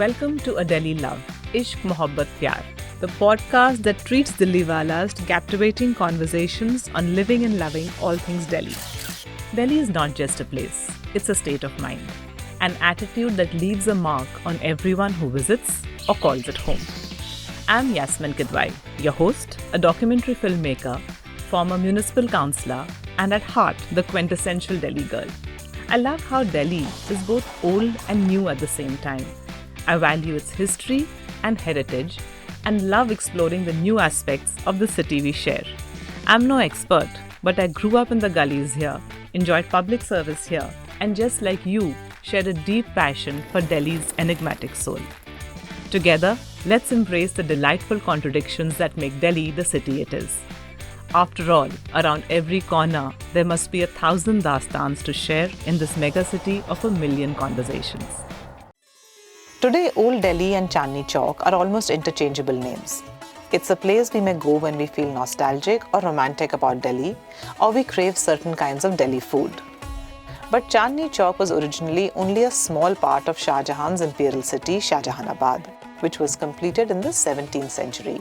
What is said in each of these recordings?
Welcome to A Delhi Love, Ishq Mohabbat Pyar, the podcast that treats Delhiwalas to captivating conversations on living and loving all things Delhi. Delhi is not just a place, it's a state of mind, an attitude that leaves a mark on everyone who visits or calls it home. I'm Yasmin, your host, a documentary filmmaker, former municipal councillor, and at heart, the quintessential Delhi girl. I love how Delhi is both old and new at the same time. I value its history and heritage and love exploring the new aspects of the city we share. I'm no expert, but I grew up in the gullies here, enjoyed public service here, and just like you, shared a deep passion for Delhi's enigmatic soul. Together, let's embrace the delightful contradictions that make Delhi the city it is. After all, around every corner, there must be 1,000 dastans to share in this megacity of a million conversations. Today, Old Delhi and Chandni Chowk are almost interchangeable names. It's a place we may go when we feel nostalgic or romantic about Delhi, or we crave certain kinds of Delhi food. But Chandni Chowk was originally only a small part of Shah Jahan's imperial city, Shahjahanabad, which was completed in the 17th century.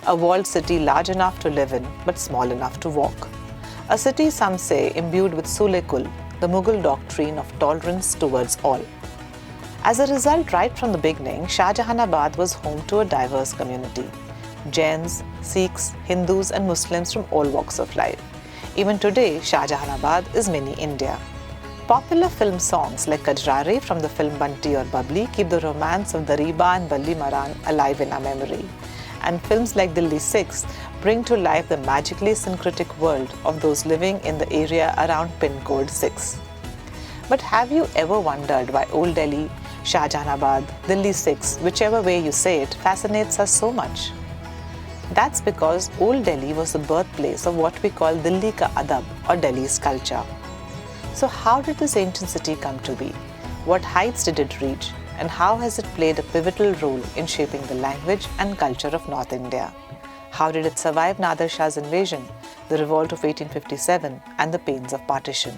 A walled city large enough to live in, but small enough to walk. A city, some say, imbued with Sule-Kul, the Mughal doctrine of tolerance towards all. As a result, right from the beginning, Shahjahanabad was home to a diverse community. Jains, Sikhs, Hindus and Muslims from all walks of life. Even today, Shahjahanabad is mini India. Popular film songs like Kajrare from the film Bunty or Bubbly keep the romance of Dariba and Balli Maran alive in our memory. And films like Delhi 6 bring to life the magically syncretic world of those living in the area around pin code 6. But have you ever wondered why Old Delhi, Shahjahanabad, Delhi 6, whichever way you say it, fascinates us so much? That's because Old Delhi was the birthplace of what we call Dilli ka adab or Delhi's culture. So how did this ancient city come to be? What heights did it reach? And how has it played a pivotal role in shaping the language and culture of North India? How did it survive Nader Shah's invasion, the revolt of 1857 and the pains of partition?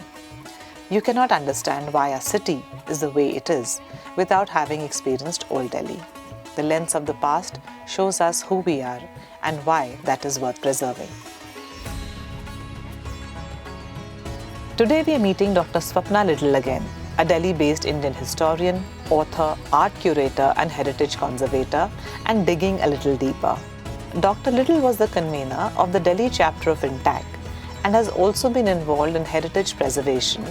You cannot understand why our city is the way it is without having experienced Old Delhi. The lens of the past shows us who we are and why that is worth preserving. Today we are meeting Dr. Swapna Liddle again, a Delhi-based Indian historian, author, art curator and heritage conservator, and digging a little deeper. Dr. Liddle was the convener of the Delhi chapter of INTAC and has also been involved in heritage preservation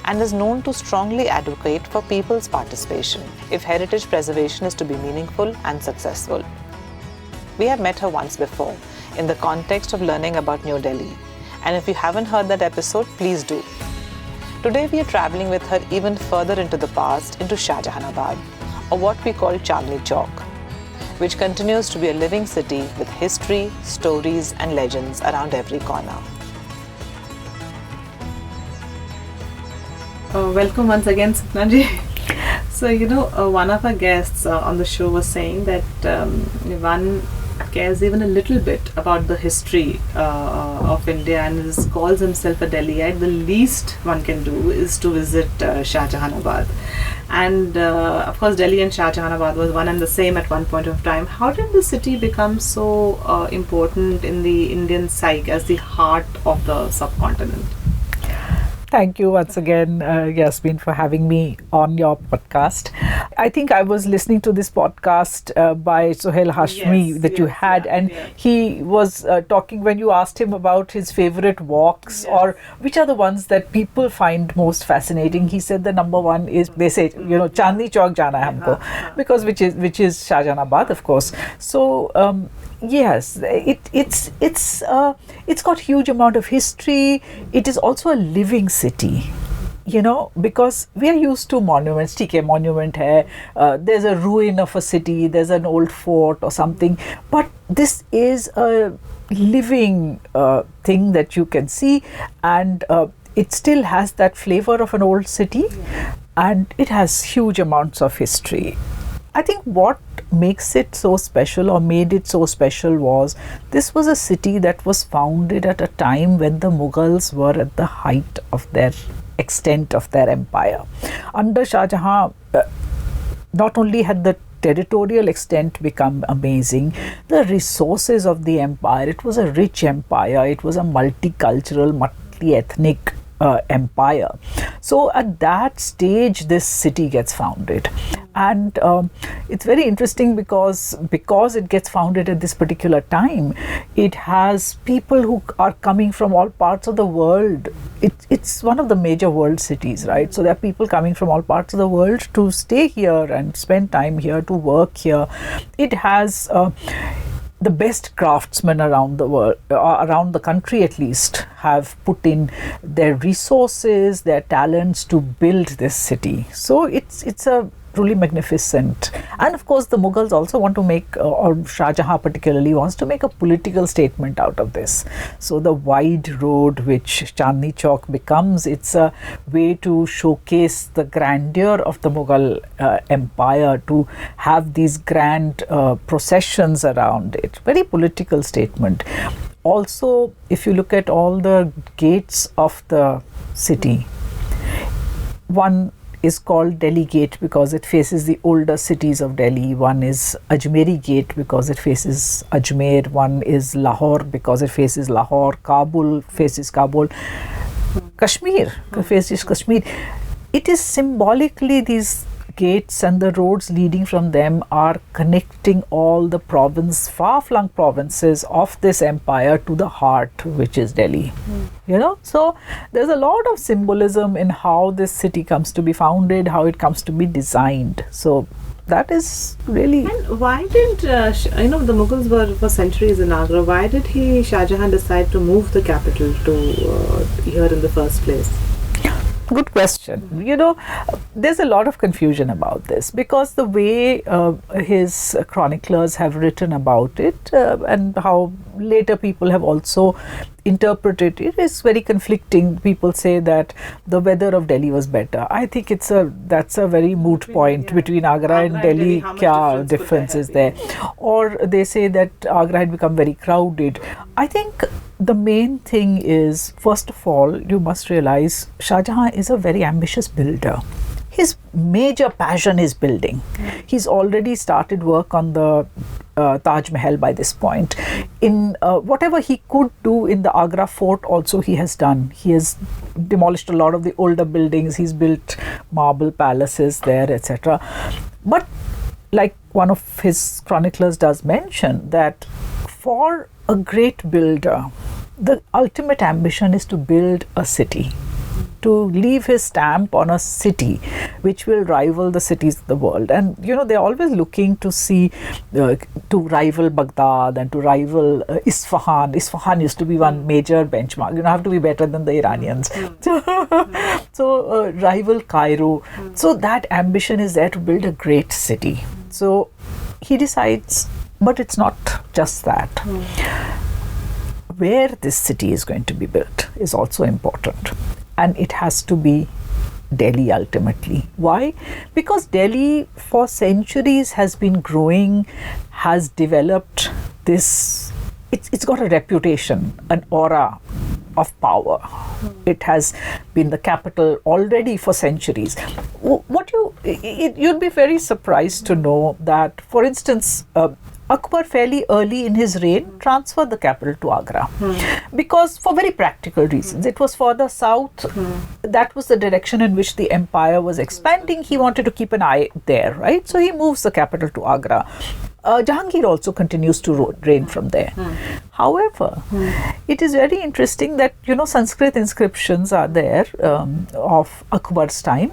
and is known to strongly advocate for people's participation if heritage preservation is to be meaningful and successful. We have met her once before in the context of learning about New Delhi, and if you haven't heard that episode, please do. Today we are traveling with her even further into the past, into Shahjahanabad, or what we call Chandni Chowk, which continues to be a living city with history, stories and legends around every corner. Welcome once again, Swapna ji. So, one of our guests on the show was saying that one cares even a little bit about the history of India and calls himself a Delhiite. The least one can do is to visit Shahjahanabad. And of course, Delhi and Shahjahanabad was one and the same at one point of time. How did the city become so important in the Indian psyche as the heart of the subcontinent? Thank you once again, Yasmin, for having me on your podcast. I think I was listening to this podcast by Sohail Hashmi you had, and he was talking when you asked him about his favorite walks or which are the ones that people find most fascinating. He said the number one is, they say, Chandni Chowk jana hai humko, because which is Shahjahanabad, of course. So yes, it's got huge amount of history. It is also a living city, because we are used to monuments. TK monument hai, there's a ruin of a city, there's an old fort or something, but this is a living thing that you can see, and it still has that flavor of an old city, and it has huge amounts of history. I think what makes it so special or made it so special was this was a city that was founded at a time when the Mughals were at the height of their extent of their empire. Under Shah Jahan, not only had the territorial extent become amazing. The resources of the empire, it was a rich empire, it was a multicultural, multi-ethnic empire. So at that stage this city gets founded, and it's very interesting because it gets founded at this particular time. It has people who are coming from all parts of the world. It's one of the major world cities, right? So there are people coming from all parts of the world to stay here and spend time here, to work here. It has the best craftsmen around the world, around the country at least, have put in their resources, their talents to build this city. So it's a truly magnificent. And of course the Mughals also want to make, or Shah Jahan particularly wants to make a political statement out of this. So the wide road which Chandni Chowk becomes, it's a way to showcase the grandeur of the Mughal empire, to have these grand processions around it. Very political statement. Also, if you look at all the gates of the city, one is called Delhi Gate because it faces the older cities of Delhi. One is Ajmeri Gate because it faces Ajmer. One is Lahore because it faces Lahore. Kabul faces Kabul. Kashmir faces Kashmir. It is symbolically, these gates and the roads leading from them are connecting all the far-flung provinces of this empire to the heart, which is Delhi. You know, so there's a lot of symbolism in how this city comes to be founded, how it comes to be designed. So that is really. And why didn't the Mughals were for centuries in Agra? Why did Shah Jahan decide to move the capital to here in the first place? Good question. You know, there's a lot of confusion about this because the way his chroniclers have written about it and how later people have also interpreted it is very conflicting. People say that the weather of Delhi was better. I think that's a very moot point. Between Agra and Delhi, kya difference is there? Or they say that Agra had become very crowded. I think the main thing is, first of all, you must realize Shah Jahan is a very ambitious builder. His major passion is building. He's already started work on the Taj Mahal by this point. In whatever he could do in the Agra fort also he has done. He has demolished a lot of the older buildings. He's built marble palaces there, etc. But like one of his chroniclers does mention, that for a great builder, the ultimate ambition is to build a city, to leave his stamp on a city which will rival the cities of the world. And you know, they're always looking to see to rival Baghdad and to rival Isfahan. Isfahan used to be one major benchmark. You don't have to be better than the Iranians. So rival Cairo. So that ambition is there to build a great city. So he decides, but it's not just that. Where this city is going to be built is also important. And it has to be Delhi ultimately. Why? Because Delhi for centuries has been growing, has developed this, it's got a reputation, an aura of power. It has been the capital already for centuries. You'd be very surprised to know that, for instance, Akbar fairly early in his reign transferred the capital to Agra because for very practical reasons. It was further south. That was the direction in which the empire was expanding. He wanted to keep an eye there, right? So he moves the capital to Agra. Jahangir also continues to reign from there. However, it is very interesting that, you know, Sanskrit inscriptions are there of Akbar's time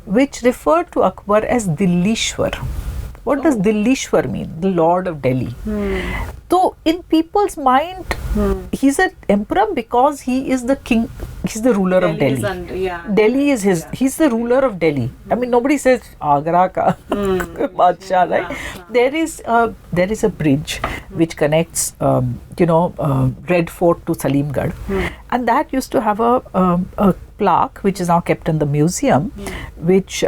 which refer to Akbar as Dillishwar. What does Dillishwar mean? The Lord of Delhi. So in people's mind, he's an emperor because he is the king, he's the ruler of Delhi. Delhi is his, he's the ruler of Delhi. I mean, nobody says Agra ka Badshah, right? There is a bridge which connects, Red Fort to Salimgarh. And that used to have a plaque which is now kept in the museum, which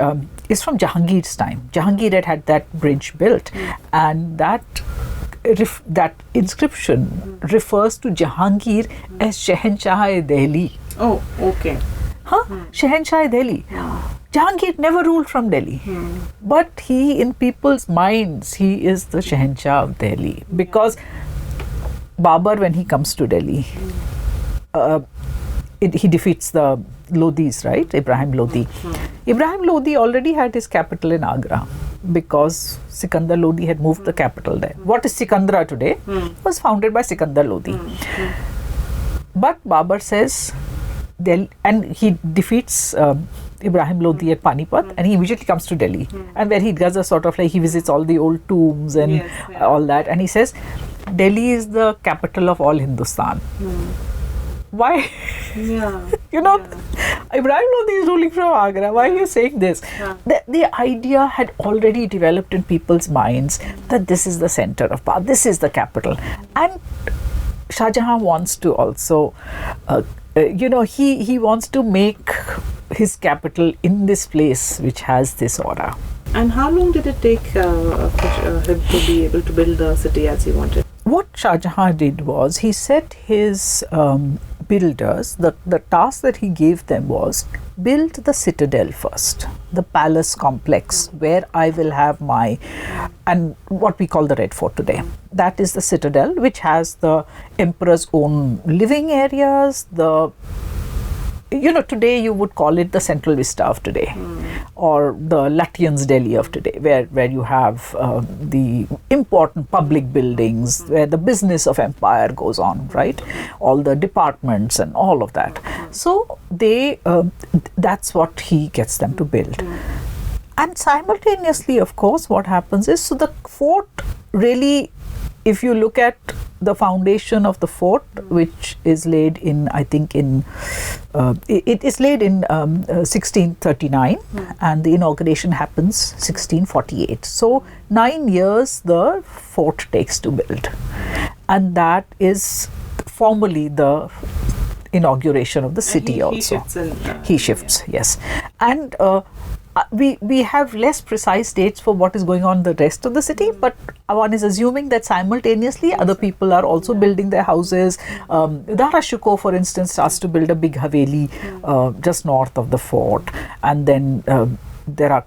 is from Jahangir's time. Jahangir had that bridge built, and that inscription refers to Jahangir as Shahenshah-e Delhi. Oh, okay. Shahenshah-e Delhi. Jahangir never ruled from Delhi, but he, in people's minds, he is the Shahanshah of Delhi, because Babur, when he comes to Delhi, he defeats the Lodhis, right? Ibrahim Lodhi. Ibrahim Lodhi already had his capital in Agra, because Sikandar Lodhi had moved the capital there. What is Sikandra today was founded by Sikandar Lodhi. But Babur says, and he defeats Ibrahim Lodhi at Panipat, and he immediately comes to Delhi, and where he does a sort of like, he visits all the old tombs and all that, and he says, Delhi is the capital of all Hindustan. Why? You know, Ibrahim Lodhi is ruling from Agra. Why are you saying this? The idea had already developed in people's minds that this is the center of power, this is the capital. And Shah Jahan wants to also, he wants to make his capital in this place which has this aura. And how long did it take for him to be able to build the city as he wanted? What Shah Jahan did was, he set his builders, the task that he gave them was, build the citadel first, the palace complex where I will have and what we call the Red Fort today. That is the citadel, which has the emperor's own living areas, today you would call it the Central Vista of today, or the Lutyens Delhi of today, where you have the important public buildings, where the business of empire goes on, right? All the departments and all of that. So that's what he gets them to build. And simultaneously, of course, what happens is, so the fort really, if you look at the foundation of the fort, which is laid in, I think it is laid in 1639, and the inauguration happens 1648. So 9 years the fort takes to build, and that is formally the inauguration of the city. Also he shifts, yes. And we have less precise dates for what is going on in the rest of the city, but one is assuming that simultaneously other people are also building their houses. Dara Shikoh, for instance, starts to build a big haveli just north of the fort, and then there are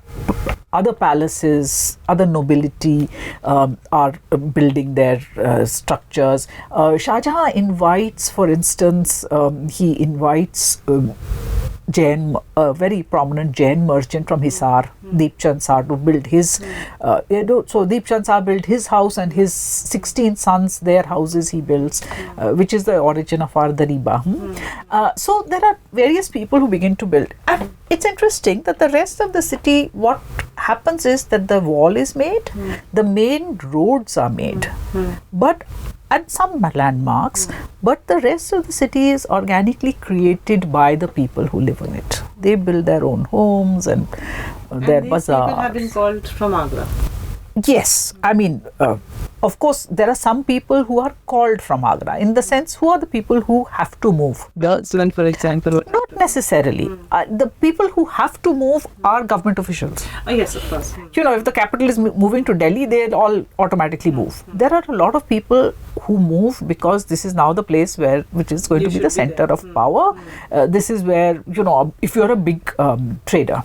other palaces, other nobility are building their structures. Shah Jahan invites, for instance, he invites Jain, a very prominent Jain merchant from Hisar, Deep Chand Sar, to build his. So Deep Chand Sar built his house, and his 16 sons, their houses he builds, which is the origin of our Dariba. So there are various people who begin to build. And it's interesting that the rest of the city, what happens is that the wall is made, the main roads are made, and some landmarks, but the rest of the city is organically created by the people who live in it. They build their own homes and their bazaars. People have been called from Agra. Yes, I mean, of course, there are some people who are called from Agra, in the sense, who are the people who have to move. The student, for example. Not necessarily. The people who have to move are government officials. Yes, of course. If the capital is moving to Delhi, they'll all automatically move. There are a lot of people who move because this is now the place which is going to be the center of power. This is where, if you're a big trader,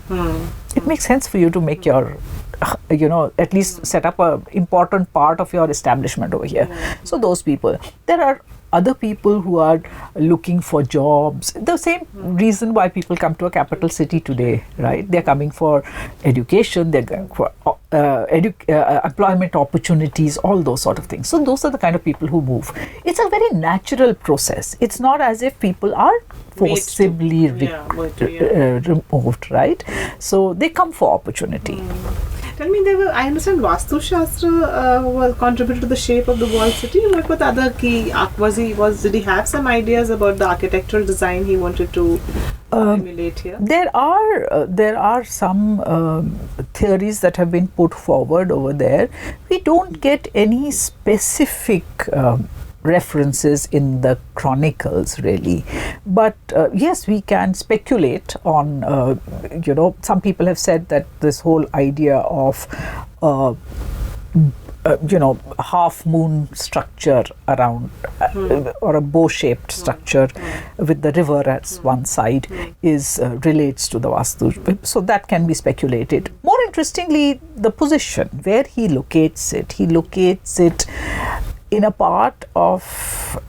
it makes sense for you to make your at least set up a important part of your establishment over here. So those people. There are other people who are looking for jobs. The same reason why people come to a capital city today, right? They're coming for education, they're going for employment opportunities, all those sort of things. So those are the kind of people who move. It's a very natural process. It's not as if people are forcibly removed, right? So they come for opportunity. Tell me, I understand Vastu Shastra was contributed to the shape of the walled city. What were the other key? Did he have some ideas about the architectural design he wanted to emulate here? There are some theories that have been put forward over there. We don't get any specific references in the chronicles really, but yes, we can speculate on some people have said that this whole idea of half moon structure around, or a bow shaped structure with the river at one side is relates to the Vastu. So that can be speculated. More interestingly, the position where he locates it in a part of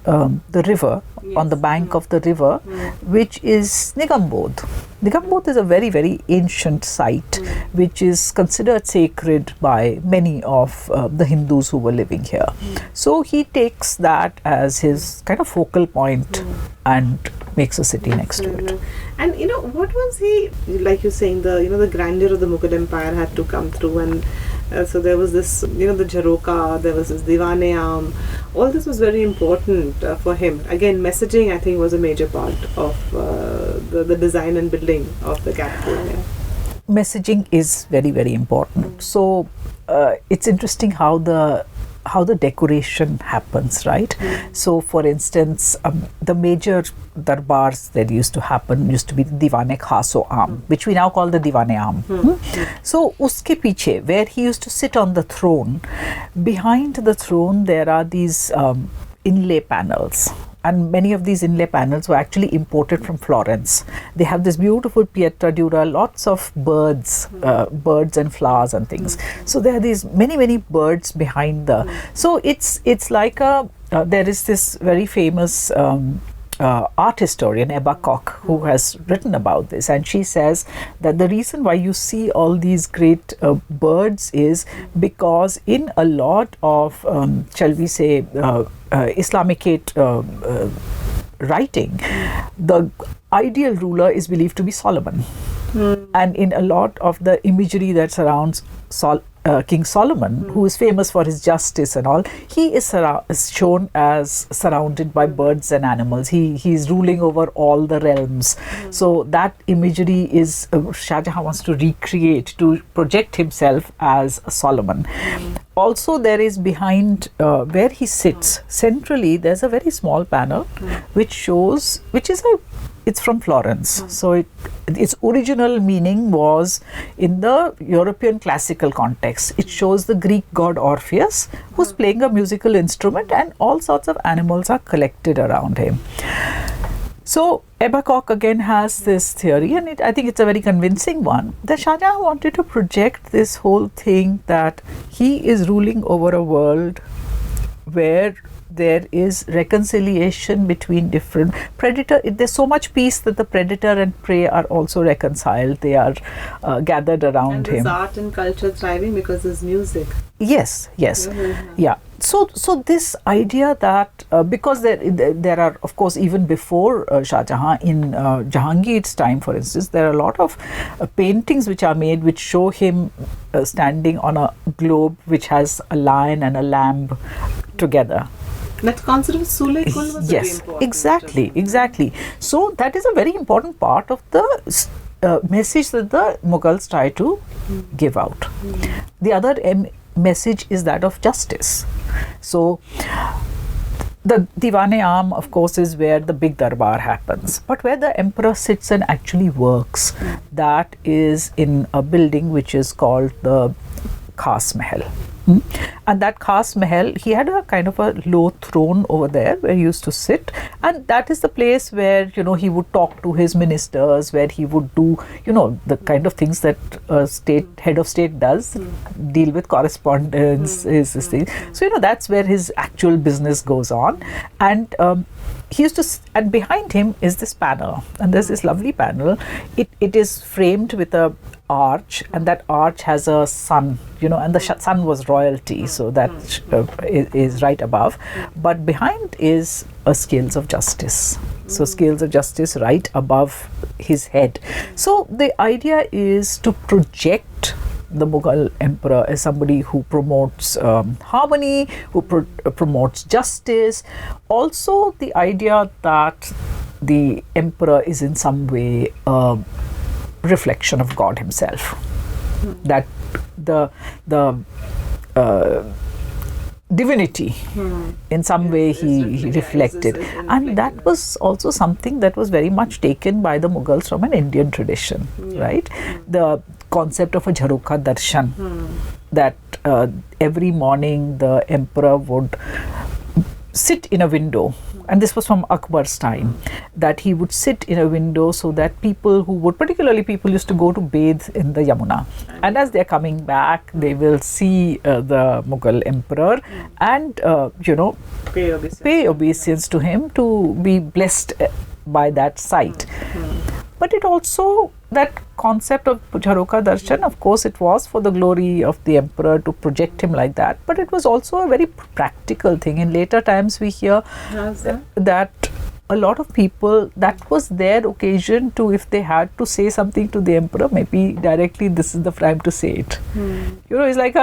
the river, on the bank of the river, which is Nigambodh. Nigambodh is a very, very ancient site which is considered sacred by many of the Hindus who were living here. So he takes that as his kind of focal point and makes a city next to it. And what was he, like you're saying, the grandeur of the Mughal Empire had to come through, and so there was this, the Jharoka, there was this Diwan-e-Aam. All this was very important for him. Again, messaging, I think, was a major part of the design and building of the capital. Yeah. Messaging is very, very important. So it's interesting how the decoration happens, right? So, for instance, the major darbars that used to be the Diwan-e-Khas-o-Aam, which we now call the Diwan-e-Aam. So, uske piche, where he used to sit on the throne, behind the throne there are these inlay panels. And many of these inlay panels were actually imported from Florence. They have this beautiful pietra dura, lots of birds and flowers and things. So there are these many birds behind the. So it's like there is this very famous art historian, Ebba Koch, who has written about this, and she says that the reason why you see all these great birds is because in a lot of, shall we say, Islamicate writing, the ideal ruler is believed to be Solomon. And in a lot of the imagery that surrounds King Solomon, who is famous for his justice and all, he is shown as surrounded by birds and animals. He is ruling over all the realms. So that imagery is Shah Jahan wants to recreate, to project himself as Solomon. Also, there is behind where he sits centrally, there's a very small panel it's from Florence. So its original meaning was in the European classical context. It shows the Greek god Orpheus, who's playing a musical instrument, and all sorts of animals are collected around him. So Ebba Koch again has this theory, and I think it's a very convincing one, that Shah Jahan wanted to project this whole thing that he is ruling over a world where there is reconciliation between different predator. There's so much peace that the predator and prey are also reconciled. They are gathered around and him. And there's art and culture thriving because there's music. Yes. Yeah. So this idea that because there are, of course, even before Shah Jahan, in Jahangir's time, for instance, there are a lot of paintings which are made which show him standing on a globe which has a lion and a lamb together. That concept of Sule Kul was very important. Exactly. So that is a very important part of the message that the Mughals try to give out. The other message is that of justice. So the Diwan-e-Aam, of course, is where the big darbar happens, but where the emperor sits and actually works, that is in a building which is called the Khas Mahal. And that Khas Mahal, he had a kind of a low throne over there where he used to sit, and that is the place where he would talk to his ministers, where he would do the kind of things that a head of state does, deal with correspondence, is this thing. So that's where his actual business goes on, and he used to, and behind him is this panel, and there's this lovely panel. It is framed with a arch, and that arch has a sun, and the sun was royalty, so that is right above, but behind is a scales of justice. So scales of justice right above his head. So the idea is to project the Mughal emperor as somebody who promotes harmony, who promotes justice. Also the idea that the emperor is in some way a reflection of God himself, that the divinity in some way he reflected, and that was also something that was very much taken by the Mughals from an Indian tradition, right? The concept of a Jharoka Darshan, that every morning the emperor would sit in a window, and this was from Akbar's time, that he would sit in a window so that particularly people used to go to bathe in the Yamuna, and as they're coming back they will see the Mughal emperor and pay obeisance to him, to be blessed by that sight. But it also, that concept of Jharoka Darshan, of course it was for the glory of the emperor to project him like that, but it was also a very practical thing. In later times we hear that a lot of people, that was their occasion to, if they had to say something to the emperor, maybe directly, this is the time to say it. It's like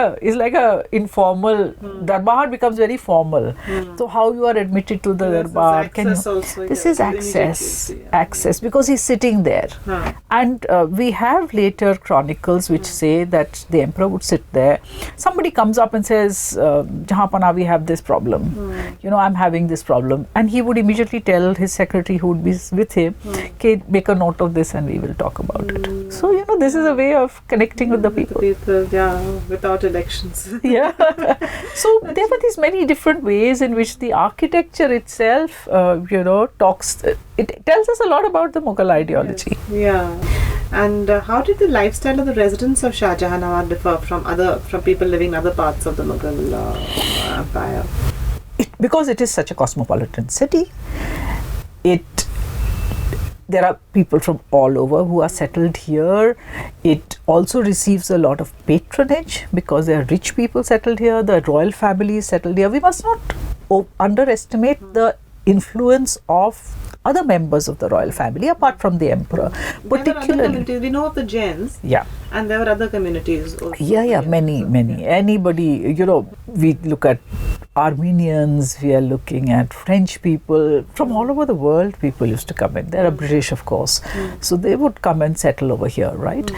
a informal, darbar becomes very formal. So how you are admitted to the darbar, this is access, because he's sitting there. And we have later chronicles which say that the emperor would sit there. Somebody comes up and says, Jahanpana, we have this problem. I'm having this problem. And he would immediately tell his secretary who would be with him, okay, make a note of this and we will talk about it. So, this is a way of connecting with the people. Without elections. So there were these many different ways in which the architecture itself, talks, it tells us a lot about the Mughal ideology. And how did the lifestyle of the residents of Shahjahanabad differ from people living in other parts of the Mughal empire? Because it is such a cosmopolitan city, there are people from all over who are settled here. It also receives a lot of patronage because there are rich people settled here, the royal family is settled here. We must not underestimate the influence of other members of the royal family apart from the emperor. Particularly, we know of the Jains, and there were other communities also. Many. Anybody, we look at Armenians, we are looking at French people, from all over the world people used to come in. There are British, of course, so they would come and settle over here, right?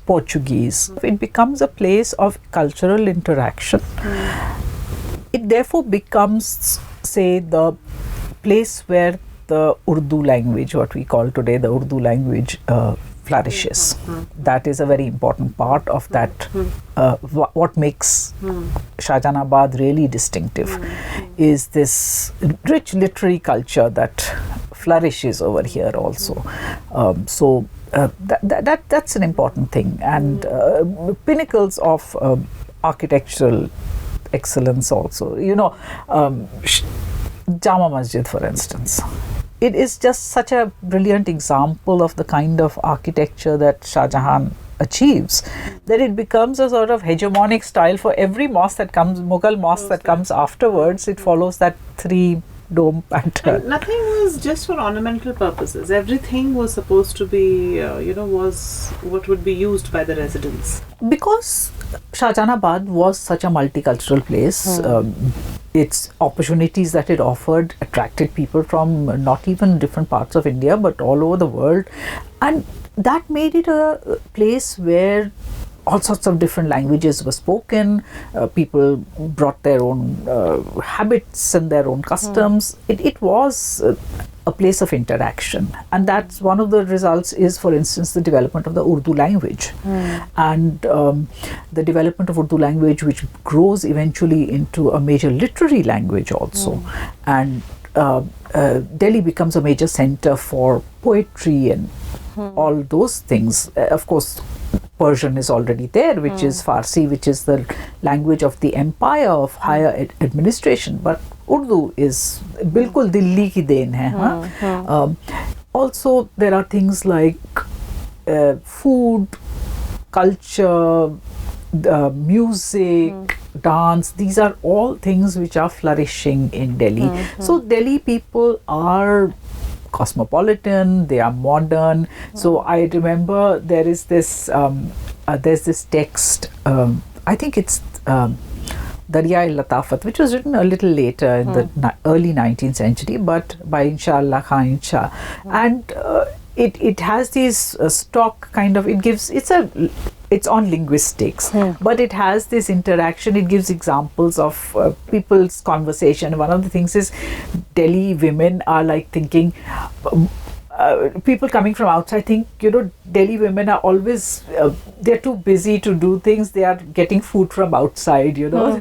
Portuguese. It becomes a place of cultural interaction. It therefore becomes, say, the place where the Urdu language, what we call today the Urdu language, flourishes. That is a very important part of that, what makes Shahjahanabad really distinctive, is this rich literary culture that flourishes over here also. That's an important thing, and pinnacles of architectural excellence also. Jama Masjid, for instance. It is just such a brilliant example of the kind of architecture that Shah Jahan achieves, that it becomes a sort of hegemonic style for every mosque that comes, Mughal mosque that comes afterwards. It follows that three-dome pattern. And nothing was just for ornamental purposes. Everything was supposed to be, was what would be used by the residents. Because Shahjahanabad was such a multicultural place, its opportunities that it offered attracted people from not even different parts of India but all over the world, and that made it a place where all sorts of different languages were spoken. People brought their own habits and their own customs. It was a place of interaction, and that's one of the results is, for instance, the development of the Urdu language, and the development of Urdu language, which grows eventually into a major literary language also. And Delhi becomes a major center for poetry and all those things. Of course, Persian is already there, which is Farsi, which is the language of the empire of higher administration, but Urdu is bilkul Delhi ki deen hai. Also, there are things like food, culture, music, dance. These are all things which are flourishing in Delhi. So Delhi people are cosmopolitan, they are modern. So I remember there is this there's this text, I think it's Darya-e-Latafat, which was written a little later in the early 19th century, but by Inshallah Khan Shah, and it has these stock kind of, it's on linguistics, but it has this interaction. It gives examples of people's conversation. One of the things is Delhi women are like thinking, people coming from outside think, Delhi women are always, they're too busy to do things. They are getting food from outside,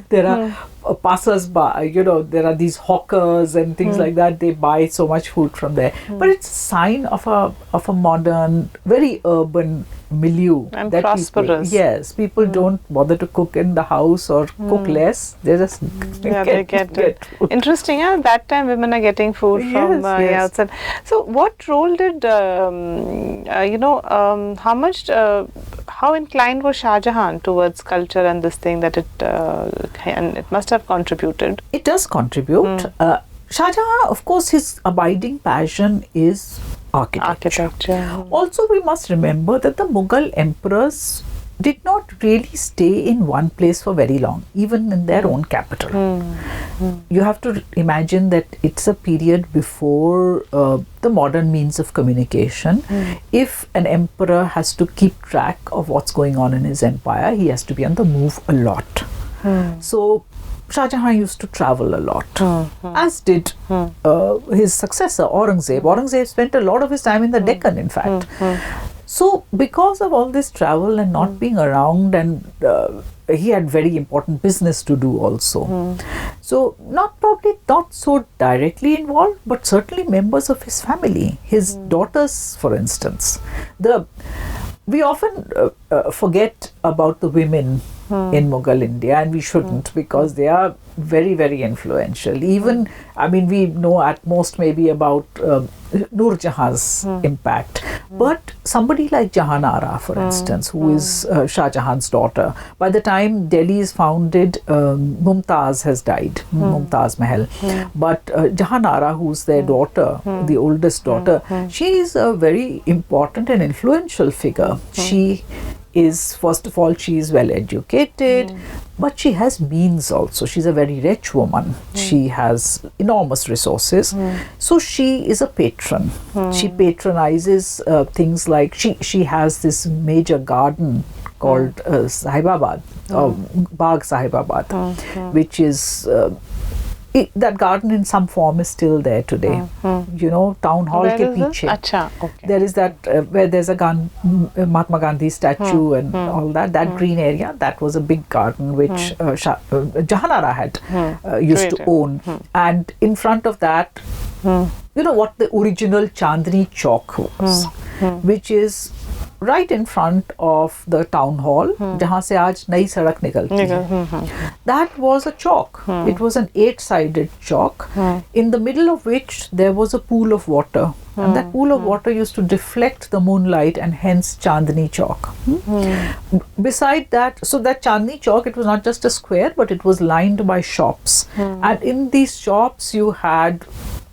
There are passers-by, there are these hawkers and things like that. They buy so much food from there. But it's a sign of a modern, very urban milieu. And that prosperous. People don't bother to cook in the house or cook less. They just they get it. food. Interesting, huh? That time women are getting food from outside. So what role did, how inclined was Shah Jahan towards culture and this thing that and it must have contributed? It does contribute. Shah Jahan, of course, his abiding passion is architecture. Also, we must remember that the Mughal emperors did not really stay in one place for very long, even in their own capital. You have to imagine that it's a period before the modern means of communication. If an emperor has to keep track of what's going on in his empire, he has to be on the move a lot. So Shah Jahan used to travel a lot, as did his successor Aurangzeb. Aurangzeb spent a lot of his time in the Deccan, in fact. So because of all this travel and not being around, and he had very important business to do also. So not so directly involved, but certainly members of his family, his daughters, for instance. We often forget about the women in Mughal India, and we shouldn't, because they are very, very influential. Even, we know at most maybe about Nur Jahan's impact. But somebody like Jahan Ara, for instance, who is Shah Jahan's daughter, by the time Delhi is founded, Mumtaz has died, Mumtaz Mahal. But Jahan Ara, who's their daughter, the oldest daughter, she is a very important and influential figure. She is, first of all, she is well educated, but she has means also. She's a very rich woman. She has enormous resources. So she is a patron. She patronizes things like, she has this major garden called Sahibabad, Bagh Sahibabad, which is that garden in some form is still there today. Town hall ke piche. There is that where there's a Mahatma Gandhi statue and all that. That green area, that was a big garden which Jahan Ara had used to own. And in front of that, what the original Chandni Chowk was, which is right in front of the town hall, jahan se aaj nayi sadak nikalti hai. That was a chalk. It was an 8-sided chalk, in the middle of which there was a pool of water. And that pool of water used to deflect the moonlight, and hence Chandni Chowk. Beside that, so that Chandni Chowk, it was not just a square, but it was lined by shops. And in these shops, you had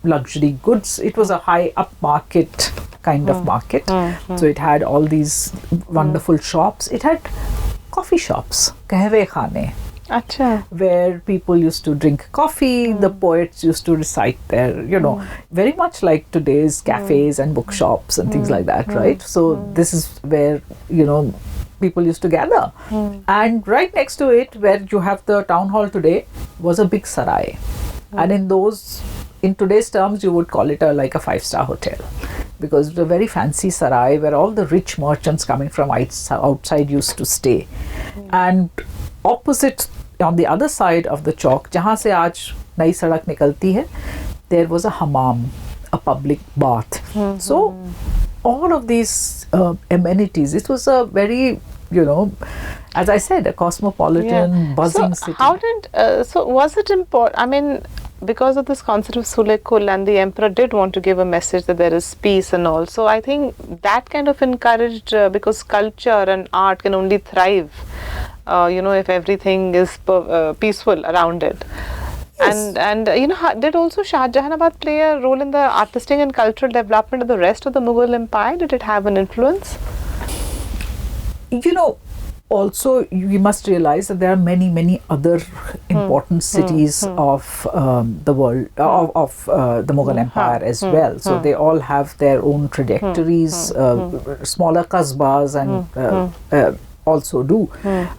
luxury goods. It was a high upmarket kind of market. So it had all these wonderful shops. It had coffee shops, kahve khane, where people used to drink coffee. The poets used to recite their, very much like today's cafes and bookshops and things like that, right? So this is where, people used to gather. And right next to it, where you have the town hall today, was a big sarai. And in today's terms, you would call it like a 5-star hotel, because it was a very fancy sarai where all the rich merchants coming from outside used to stay. And opposite, on the other side of the chalk, jahan se aaj nayi sadak nikalti hai, there was a hammam, a public bath. So all of these amenities, it was a very, as I said, a cosmopolitan, buzzing city. So was it important? Because of this concept of Sulekul, and the emperor did want to give a message that there is peace and all. So I think that kind of encouraged, because culture and art can only thrive, if everything is peaceful around it. Yes. And did also Shahjahanabad play a role in the artistic and cultural development of the rest of the Mughal Empire? Did it have an influence? Also, we must realize that there are many, many other important cities of the world, of the Mughal Empire as well. So they all have their own trajectories, smaller qasbas and also do.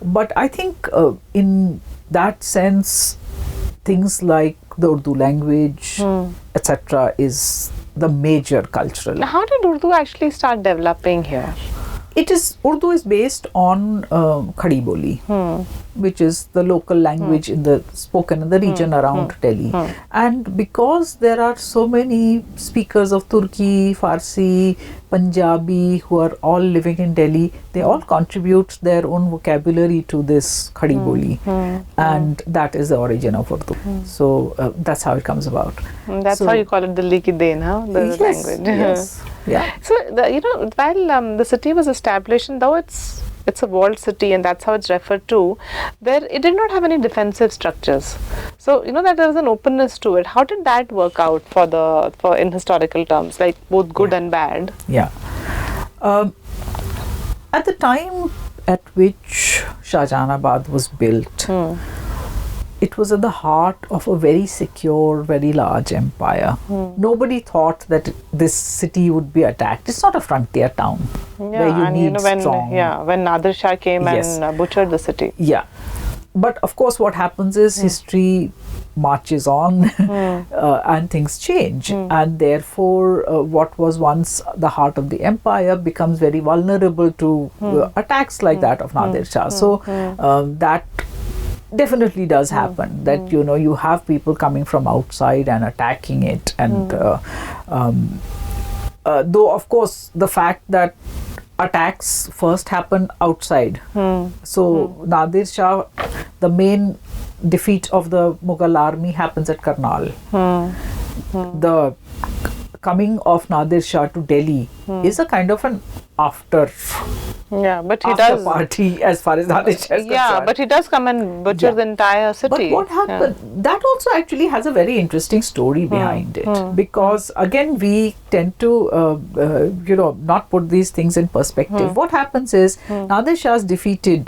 But I think in that sense, things like the Urdu language, etc., is the major cultural. How did Urdu actually start developing here? Urdu is based on Khadi Boli, which is the local language spoken in the region around Delhi. And because there are so many speakers of Turki, Farsi, Punjabi who are all living in Delhi, they all contribute their own vocabulary to this Khadi Boli, and that is the origin of Urdu. So that's how it comes about. That's how you call it Delhi ki Dein, huh? The language. Yes. Yeah. So while the city was established, and though it's a walled city and that's how it's referred to, it did not have any defensive structures. So that there was an openness to it. How did that work out for in historical terms, like both good and bad? Yeah. At the time at which Shahjahanabad was built, it was at the heart of a very secure, very large empire. Nobody thought that this city would be attacked. It's not a frontier town where you need strong. When Nadir Shah came and butchered the city. Yeah. But of course what happens is history marches on and things change, and therefore what was once the heart of the empire becomes very vulnerable to attacks like that of Nadir Shah. So that definitely does happen, that you have people coming from outside and attacking it, and though of course the fact that attacks first happen outside, so Nadir Shah, the main defeat of the Mughal army happens at Karnal. The coming of Nadir Shah to Delhi is a kind of an after but he does party as far as Nadir Shah is concerned. But he does come and butcher the entire city. But what happened? That also actually has a very interesting story behind it, because again we tend to not put these things in perspective. What happens is Nadir Shah has defeated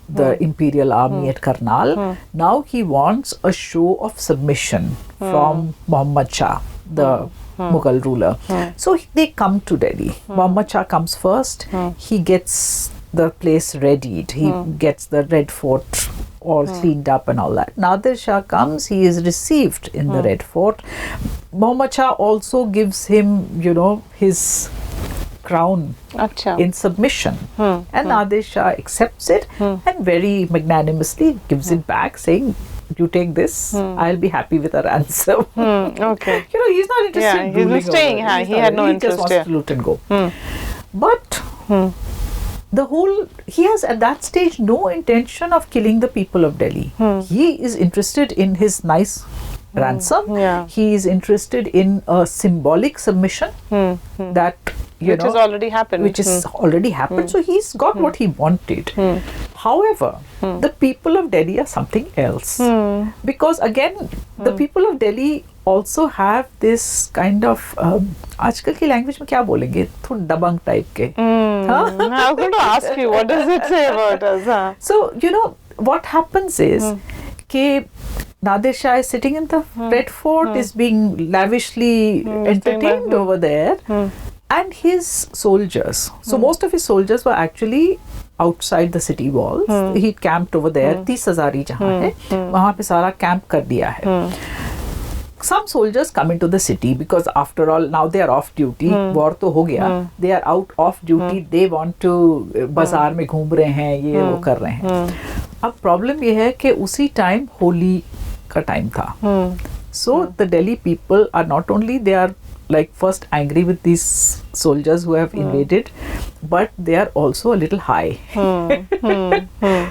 the imperial army at Karnal. Now he wants a show of submission from Muhammad Shah, the Mughal ruler. So they come to Delhi. Muhammad Shah comes first. He gets the place readied. He gets the Red Fort all cleaned up and all that. Nadir Shah comes. He is received in the Red Fort. Muhammad Shah also gives him, his crown in submission, and Nadir Shah accepts it and very magnanimously gives it back, saying, you take this, I'll be happy with a ransom. Okay. He's not interested in ruling. He's staying. He had no interest. He just wants to loot and go. But he has at that stage no intention of killing the people of Delhi. He is interested in his nice ransom. He is interested in a symbolic submission that which has already happened. So he's got what he wanted. However, the people of Delhi are something else, because again the people of Delhi also have this kind of आजकल की language में क्या बोलेंगे, थोड़ा दबंग type के. I was going to ask you, what does it say about us? So what happens is कि Nadir Shah is sitting in the Red Fort, is being lavishly entertained over there, and his soldiers. So most of his soldiers were actually outside the city walls. He camped over there. 30,000 जहाँ है वहाँ पे सारा camp कर दिया है. Some soldiers come into the city because after all now they are off duty. War तो हो गया. They are out of duty. They want to बाजार में घूम रहे हैं, ये वो कर रहे हैं. अब प्रॉब्लम ये है कि उसी टाइम होली का टाइम था. So the Delhi people are not only they are like first angry with these soldiers who have invaded, but they are also a little high.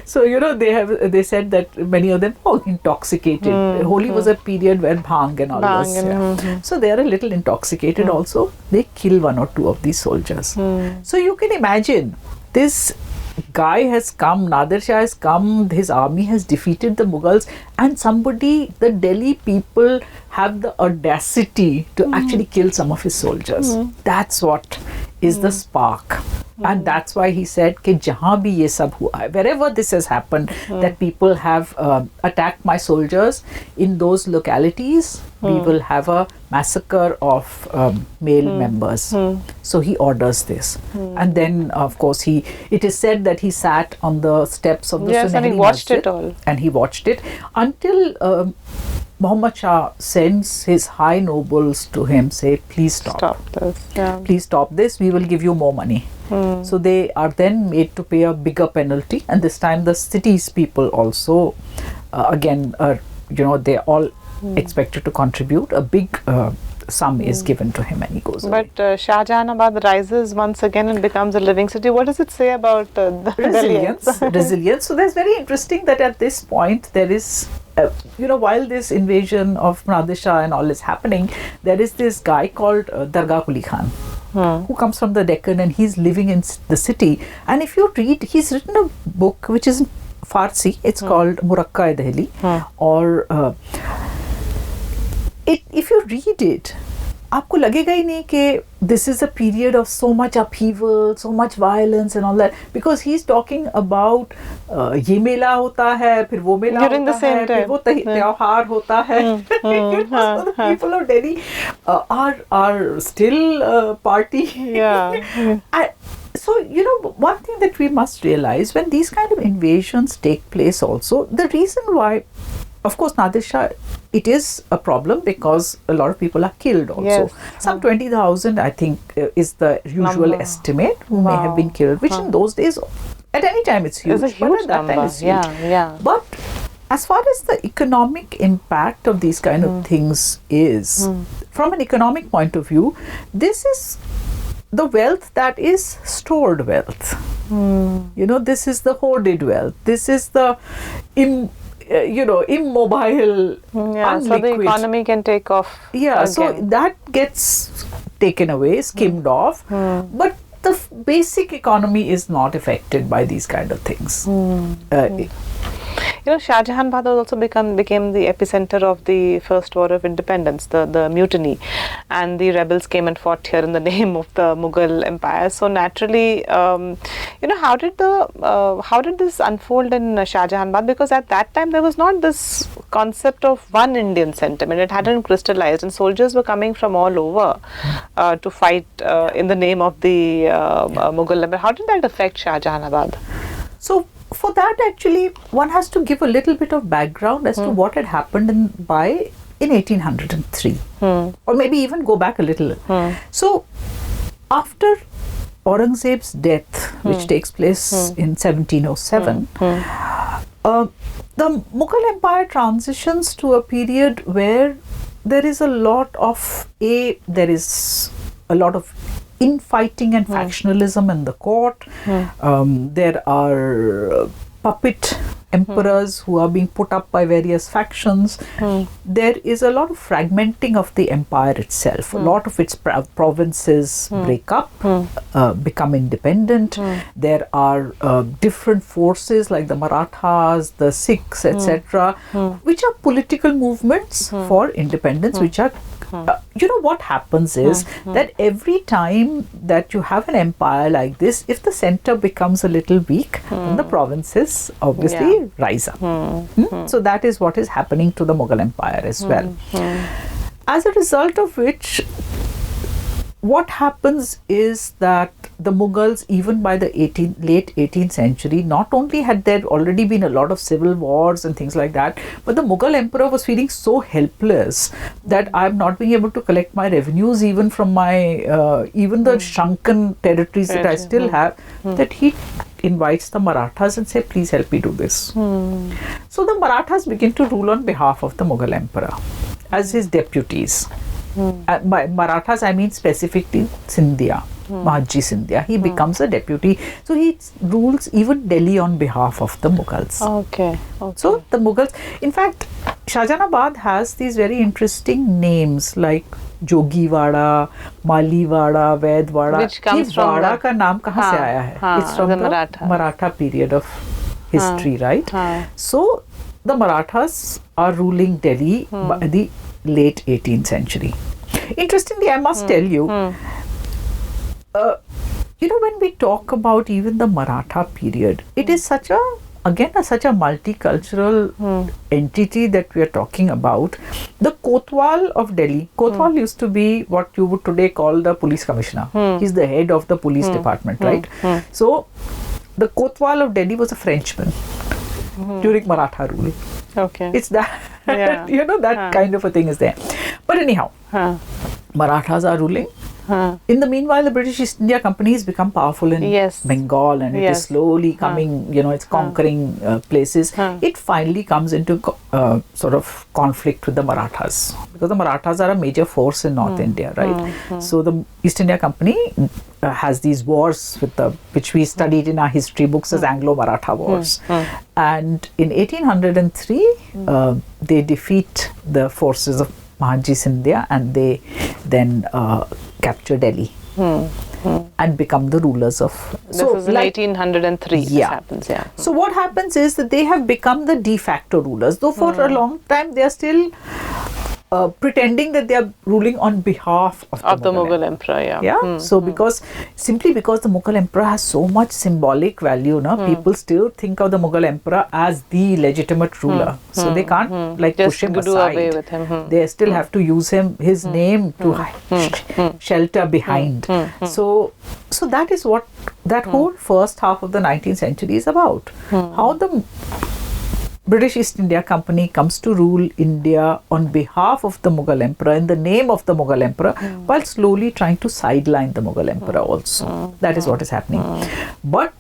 So they said that many of them intoxicated. Holi was a period where bhang and all was. So they are a little intoxicated also. They kill one or two of these soldiers. So you can imagine, this guy has come, Nadir Shah has come, his army has defeated the Mughals, and the Delhi people have the audacity to actually kill some of his soldiers. That's what is the spark. And that's why he said कि जहाँ भी ये सब हुआ है, wherever this has happened, that people have attacked my soldiers, in those localities we will have a massacre of male members. So he orders this, and then of course it is said that he sat on the steps of the Sunehri and he watched Masjid, it all, and he watched it until Muhammad Shah sends his high nobles to him, say, please stop. Stop this. Yeah. Please stop this, we will give you more money. So they are then made to pay a bigger penalty, and this time the city's people also, again, they all expected to contribute. A big sum is given to him and he goes away. But Shahjahanabad rises once again and becomes a living city. What does it say about the Resilience. Resilience. So that's very interesting that at this point there is, while this invasion of Nadir Shah and all is happening, there is this guy called Dargah Quli Khan, who comes from the Deccan, and he's living in the city. And if you read, he's written a book which is in Farsi. It's called Murakka-e-Delhi, or if you read it, आपको लगेगा ही नहीं कि this is a period of so much upheaval, so much violence and all that, because he's talking about ये मेला होता है, फिर वो मेला होता है, फिर वो त्योहार होता है. So the people of Delhi are still party. Yeah. So, one thing that we must realize, when these kind of invasions take place also, the reason why, of course, Nadir Shah, it is a problem because a lot of people are killed also. Yes. Some 20,000, I think, is the usual estimate who may have been killed, which in those days, at any time it's huge. It's a huge number. Time it's huge. Yeah. But as far as the economic impact of these kind of things is, from an economic point of view, this is the wealth that is stored wealth. This is the hoarded wealth. This is the immobile, unliquid. So the economy can take off. Yeah, again. so that gets taken away, skimmed off, but the basic economy is not affected by these kind of things. Shahjahanabad also became the epicenter of the First War of Independence, the mutiny, and the rebels came and fought here in the name of the Mughal Empire. So naturally, how did this unfold in Shahjahanabad? Because at that time there was not this concept of one Indian sentiment; it hadn't crystallized, and soldiers were coming from all over to fight in the name of the Mughal Empire. How did that affect Shahjahanabad? So, for that, actually, one has to give a little bit of background as to what had happened in 1803, or maybe even go back a little. So, after Aurangzeb's death, which takes place in 1707, the Mughal Empire transitions to a period where there is a lot of infighting and factionalism in the court. There are puppet emperors who are being put up by various factions. There is a lot of fragmenting of the empire itself. A lot of its provinces break up, become independent. There are different forces like the Marathas, the Sikhs, etc., which are political movements for independence, which are what happens is that every time that you have an empire like this, if the center becomes a little weak, then the provinces obviously rise up. So that is what is happening to the Mughal Empire as well. As a result of which, what happens is that the Mughals, even by the late 18th century, not only had there already been a lot of civil wars and things like that, but the Mughal emperor was feeling so helpless that I'm not being able to collect my revenues even from my, even the shrunken territories that I still have, that he invites the Marathas and say, please help me do this. So the Marathas begin to rule on behalf of the Mughal emperor as his deputies. By Marathas, I mean specifically Scindia, Mahadji Scindia. He becomes a deputy. So he rules even Delhi on behalf of the Mughals. Okay. So the Mughals, in fact, Shahjahanabad has these very interesting names like Jogiwada, Maliwada, Vaidwada. Which comes from Vada का नाम कहाँ से आया है? It's from the Maratha period of history, right? So the Marathas are ruling Delhi by the late 18th century. Interestingly, I must tell you, when we talk about even the Maratha period, it is such a multicultural entity that we are talking about. The Kotwal of Delhi, Kotwal used to be what you would today call the police commissioner. He's the head of the police department, right? So, the Kotwal of Delhi was a Frenchman during Maratha rule. Okay. It's that Yeah. You know, that kind of a thing is there. But anyhow, Marathas are ruling. In the meanwhile, the British East India Company has become powerful in Yes. Bengal, and it is Yes. slowly coming, you know, it's conquering places. It finally comes into sort of conflict with the Marathas, because the Marathas are a major force in North India, right? So the East India Company has these wars with which we studied in our history books as Anglo-Maratha wars. And in 1803, they defeat the forces of Mahanji Scindia, and they then capture Delhi and become the rulers of. This is in 1803. Yeah. This happens. Yeah. So what happens is that they have become the de facto rulers, though for a long time they are still pretending that they are ruling on behalf of the Mughal Emperor. Yeah. Yeah. So simply because the Mughal Emperor has so much symbolic value, people still think of the Mughal Emperor as the legitimate ruler. So they can't like Just push him do aside. away with him. They still have to use his name to shelter behind. So that is what that whole first half of the 19th century is about. How the British East India Company comes to rule India on behalf of the Mughal Emperor, in the name of the Mughal Emperor, while slowly trying to sideline the Mughal Emperor also. That is what is happening. But,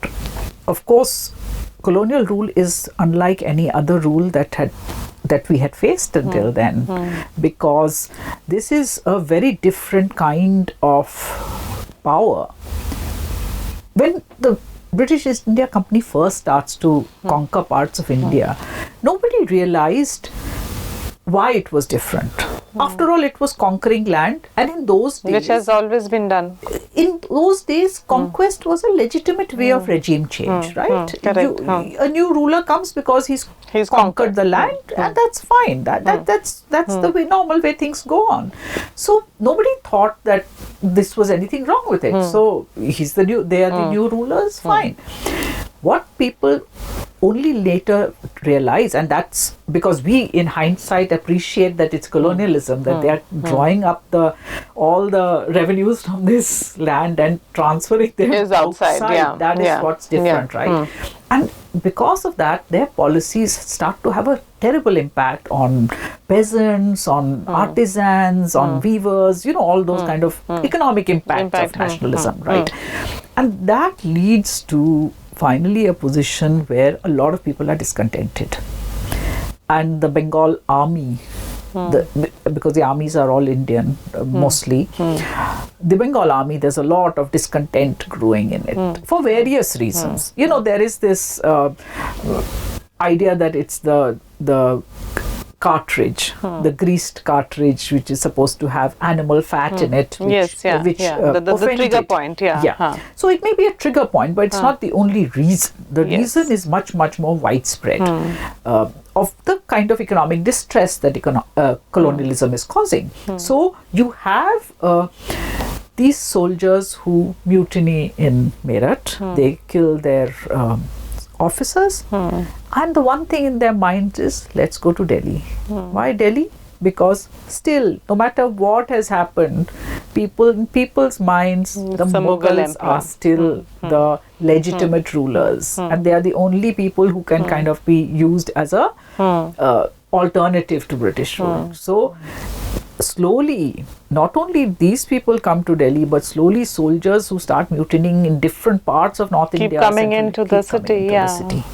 of course, colonial rule is unlike any other rule that we had faced until then, because this is a very different kind of power. When the British East India Company first starts to conquer parts of India, nobody realized why it was different. After all, it was conquering land, and in those days, Which has always been done. in those days, conquest was a legitimate way of regime change, right? Correct. A new ruler comes because he's conquered the land, and that's fine. That's the way, normal way things go on. So nobody thought that this was anything wrong with it. So they are the new rulers, fine. What people only later realize, and that's because we in hindsight appreciate that it's colonialism, that they are drawing up all the revenues from this land and transferring them Is outside, yeah. That is Yeah. what's different, right? And because of that, their policies start to have a terrible impact on peasants, on artisans, on weavers, all those kind of economic impacts of nationalism, right? And that leads to finally a position where a lot of people are discontented. And the Bengal army, because the armies are all Indian mostly, the Bengal army, there's a lot of discontent growing in it for various reasons. There is this idea that it's the cartridge, the greased cartridge, which is supposed to have animal fat in it. Which, the trigger point, So it may be a trigger point, but it's not the only reason. The reason is much, much more widespread of the kind of economic distress that colonialism is causing. So you have these soldiers who mutiny in Meerut. They kill their officers, and the one thing in their minds is, let's go to Delhi. Why Delhi? Because still, no matter what has happened, in people's minds, the Mughals are still the legitimate rulers, and they are the only people who can kind of be used as a alternative to British rule. So slowly, not only these people come to Delhi, but slowly soldiers who start mutinying in different parts of North India keep coming into the city.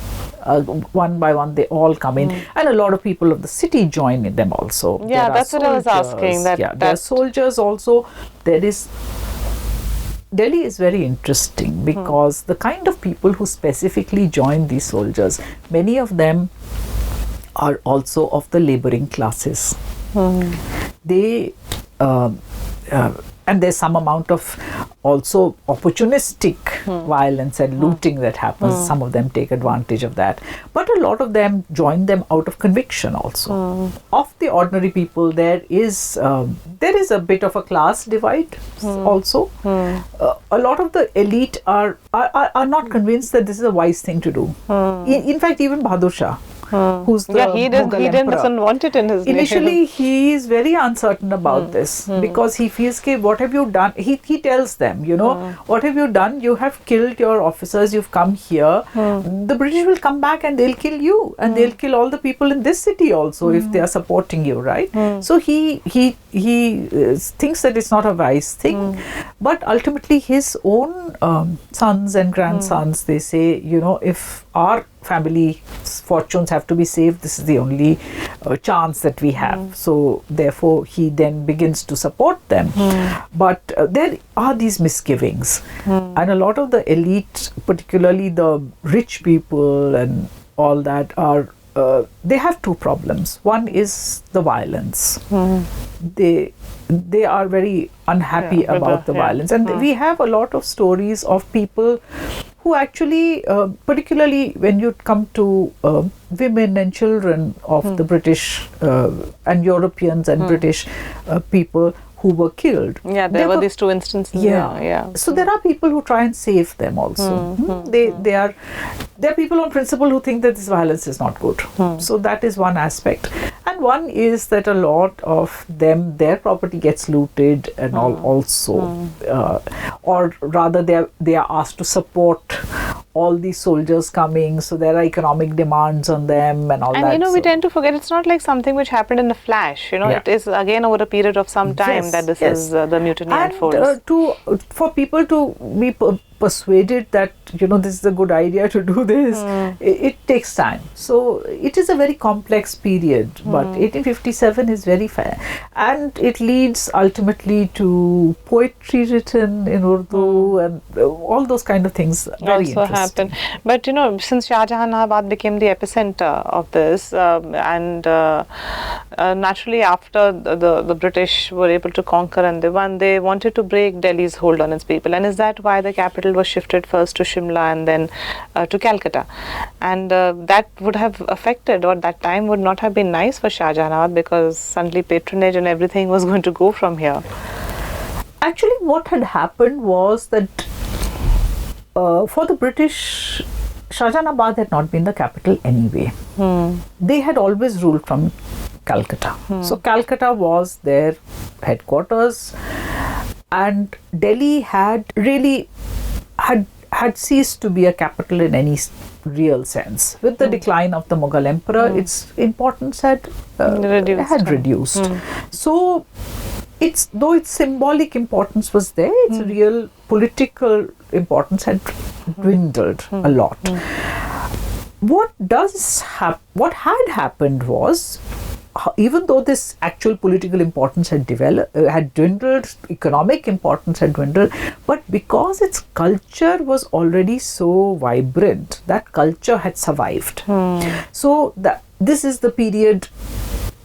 One by one, they all come in, and a lot of people of the city join in them also. Yeah, that's what I was asking. There are soldiers also. Delhi is very interesting because the kind of people who specifically join these soldiers, many of them are also of the laboring classes. They and there's some amount of also opportunistic violence and looting that happens. Some of them take advantage of that, but a lot of them join them out of conviction also. Of the ordinary people, there is a bit of a class divide also. A lot of the elite are not convinced that this is a wise thing to do. In fact, even Bahadur Shah, who's the Mughal emperor. Doesn't want it in his name. Initially, he is very uncertain about this because he feels, what have you done? He tells them, what have you done? You have killed your officers, you've come here. The British will come back and they'll kill you, and they'll kill all the people in this city also if they are supporting you, right? So he thinks that it's not a wise thing, but ultimately his own sons and grandsons, they say, if our family fortunes have to be saved, this is the only chance that we have. So therefore he then begins to support them. But there are these misgivings, and a lot of the elite, particularly the rich people and all that, are they have two problems. One is the violence. They are very unhappy about the violence, and we have a lot of stories of people who actually, particularly when you come to women and children of the British and Europeans and British people who were killed. Yeah, there were these two instances. Yeah. So there are people who try and save them also. They are people on principle who think that this violence is not good. So that is one aspect. And one is that a lot of them, their property gets looted and all also. Or rather they are asked to support all these soldiers coming, so there are economic demands on them and all that. And we tend to forget it's not like something which happened in a flash. It is again over a period of some time that this is the mutiny unfolds. For people to be persuaded that this is a good idea to do this, it takes time. So it is a very complex period, but 1857 is very fair, and it leads ultimately to poetry written in Urdu and all those kind of things. Very also happen. But since Shahjahanabad became the epicenter of this, and naturally after the British were able to conquer and they won, they wanted to break Delhi's hold on its people. And is that why the capital was shifted first to Shimla and then to Calcutta? And that would have affected, or that time would not have been nice for Shahjahanabad, because suddenly patronage and everything was going to go from here. Actually, what had happened was that for the British, Shahjahanabad had not been the capital anyway. They had always ruled from Calcutta. So Calcutta was their headquarters, and Delhi had really had ceased to be a capital in any real sense. With the decline of the Mughal emperor, its importance had reduced. So though its symbolic importance was there, its real political importance had dwindled a lot. What had happened was, even though this actual political importance had dwindled, economic importance had dwindled, but because its culture was already so vibrant, that culture had survived. So this is the period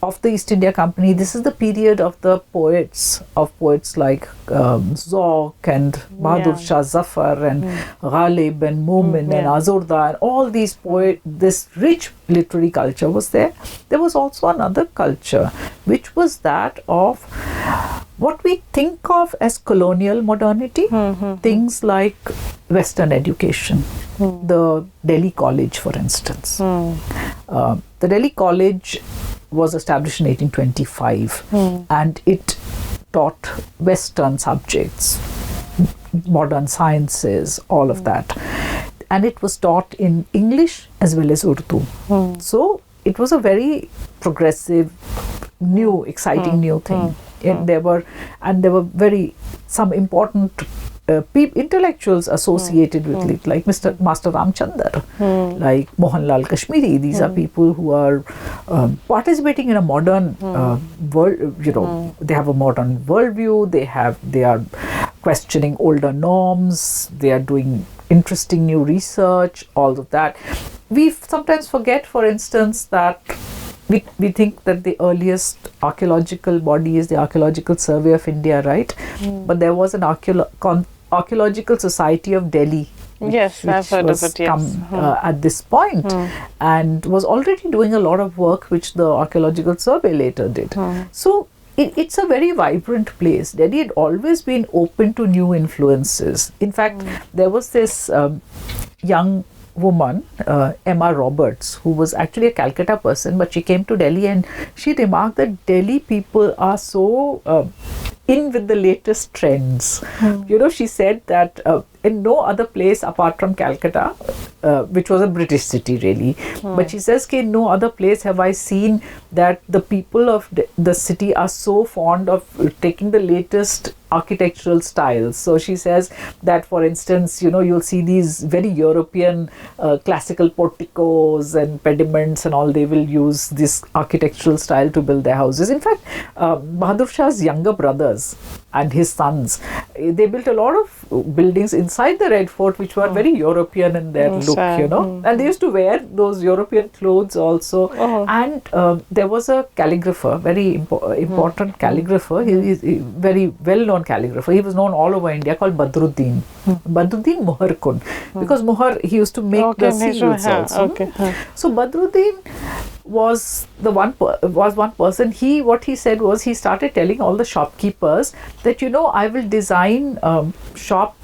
of the East India Company. This is the period of the poets like Zauq and Bahadur Shah Zafar and Ghalib and Mumin and Azurda, and all these poets. This rich literary culture was there. There was also another culture, which was that of what we think of as colonial modernity, things like Western education. The Delhi College, for instance. The Delhi College was established in 1825, and it taught Western subjects, modern sciences, all of that. And it was taught in English as well as Urdu. So it was a very progressive, new, exciting new thing. And there were some important intellectuals associated with it, like Master Ramchandar, like Mohanlal Kashmiri. These are people who are participating in a modern world. They have a modern worldview. They are questioning older norms. They are doing interesting new research. All of that. We sometimes forget, for instance, that we think that the earliest archaeological body is the Archaeological Survey of India, right? But there was an Archaeological Society of Delhi. Yes, I've heard of it, yes. At this point, and was already doing a lot of work which the Archaeological Survey later did. So it's a very vibrant place. Delhi had always been open to new influences. In fact, there was this young woman, Emma Roberts, who was actually a Calcutta person, but she came to Delhi and she remarked that Delhi people are so in with the latest trends. She said that in no other place apart from Calcutta, which was a British city really, but she says in no other place have I seen that the people of the city are so fond of taking the latest architectural styles. So she says that, for instance, you'll see these very European classical porticos and pediments and all. They will use this architectural style to build their houses. In fact, Bahadur Shah's younger brothers and his sons, they built a lot of buildings inside the Red Fort which were very European in their look, and they used to wear those European clothes also. And there was a calligrapher, very important calligrapher. He is a very well-known calligrapher. He was known all over India, called Badruddin. Badruddin Muharkun, because Muhar, he used to make the seals also. So Badruddin was one person. What he said was, he started telling all the shopkeepers that I will design shop,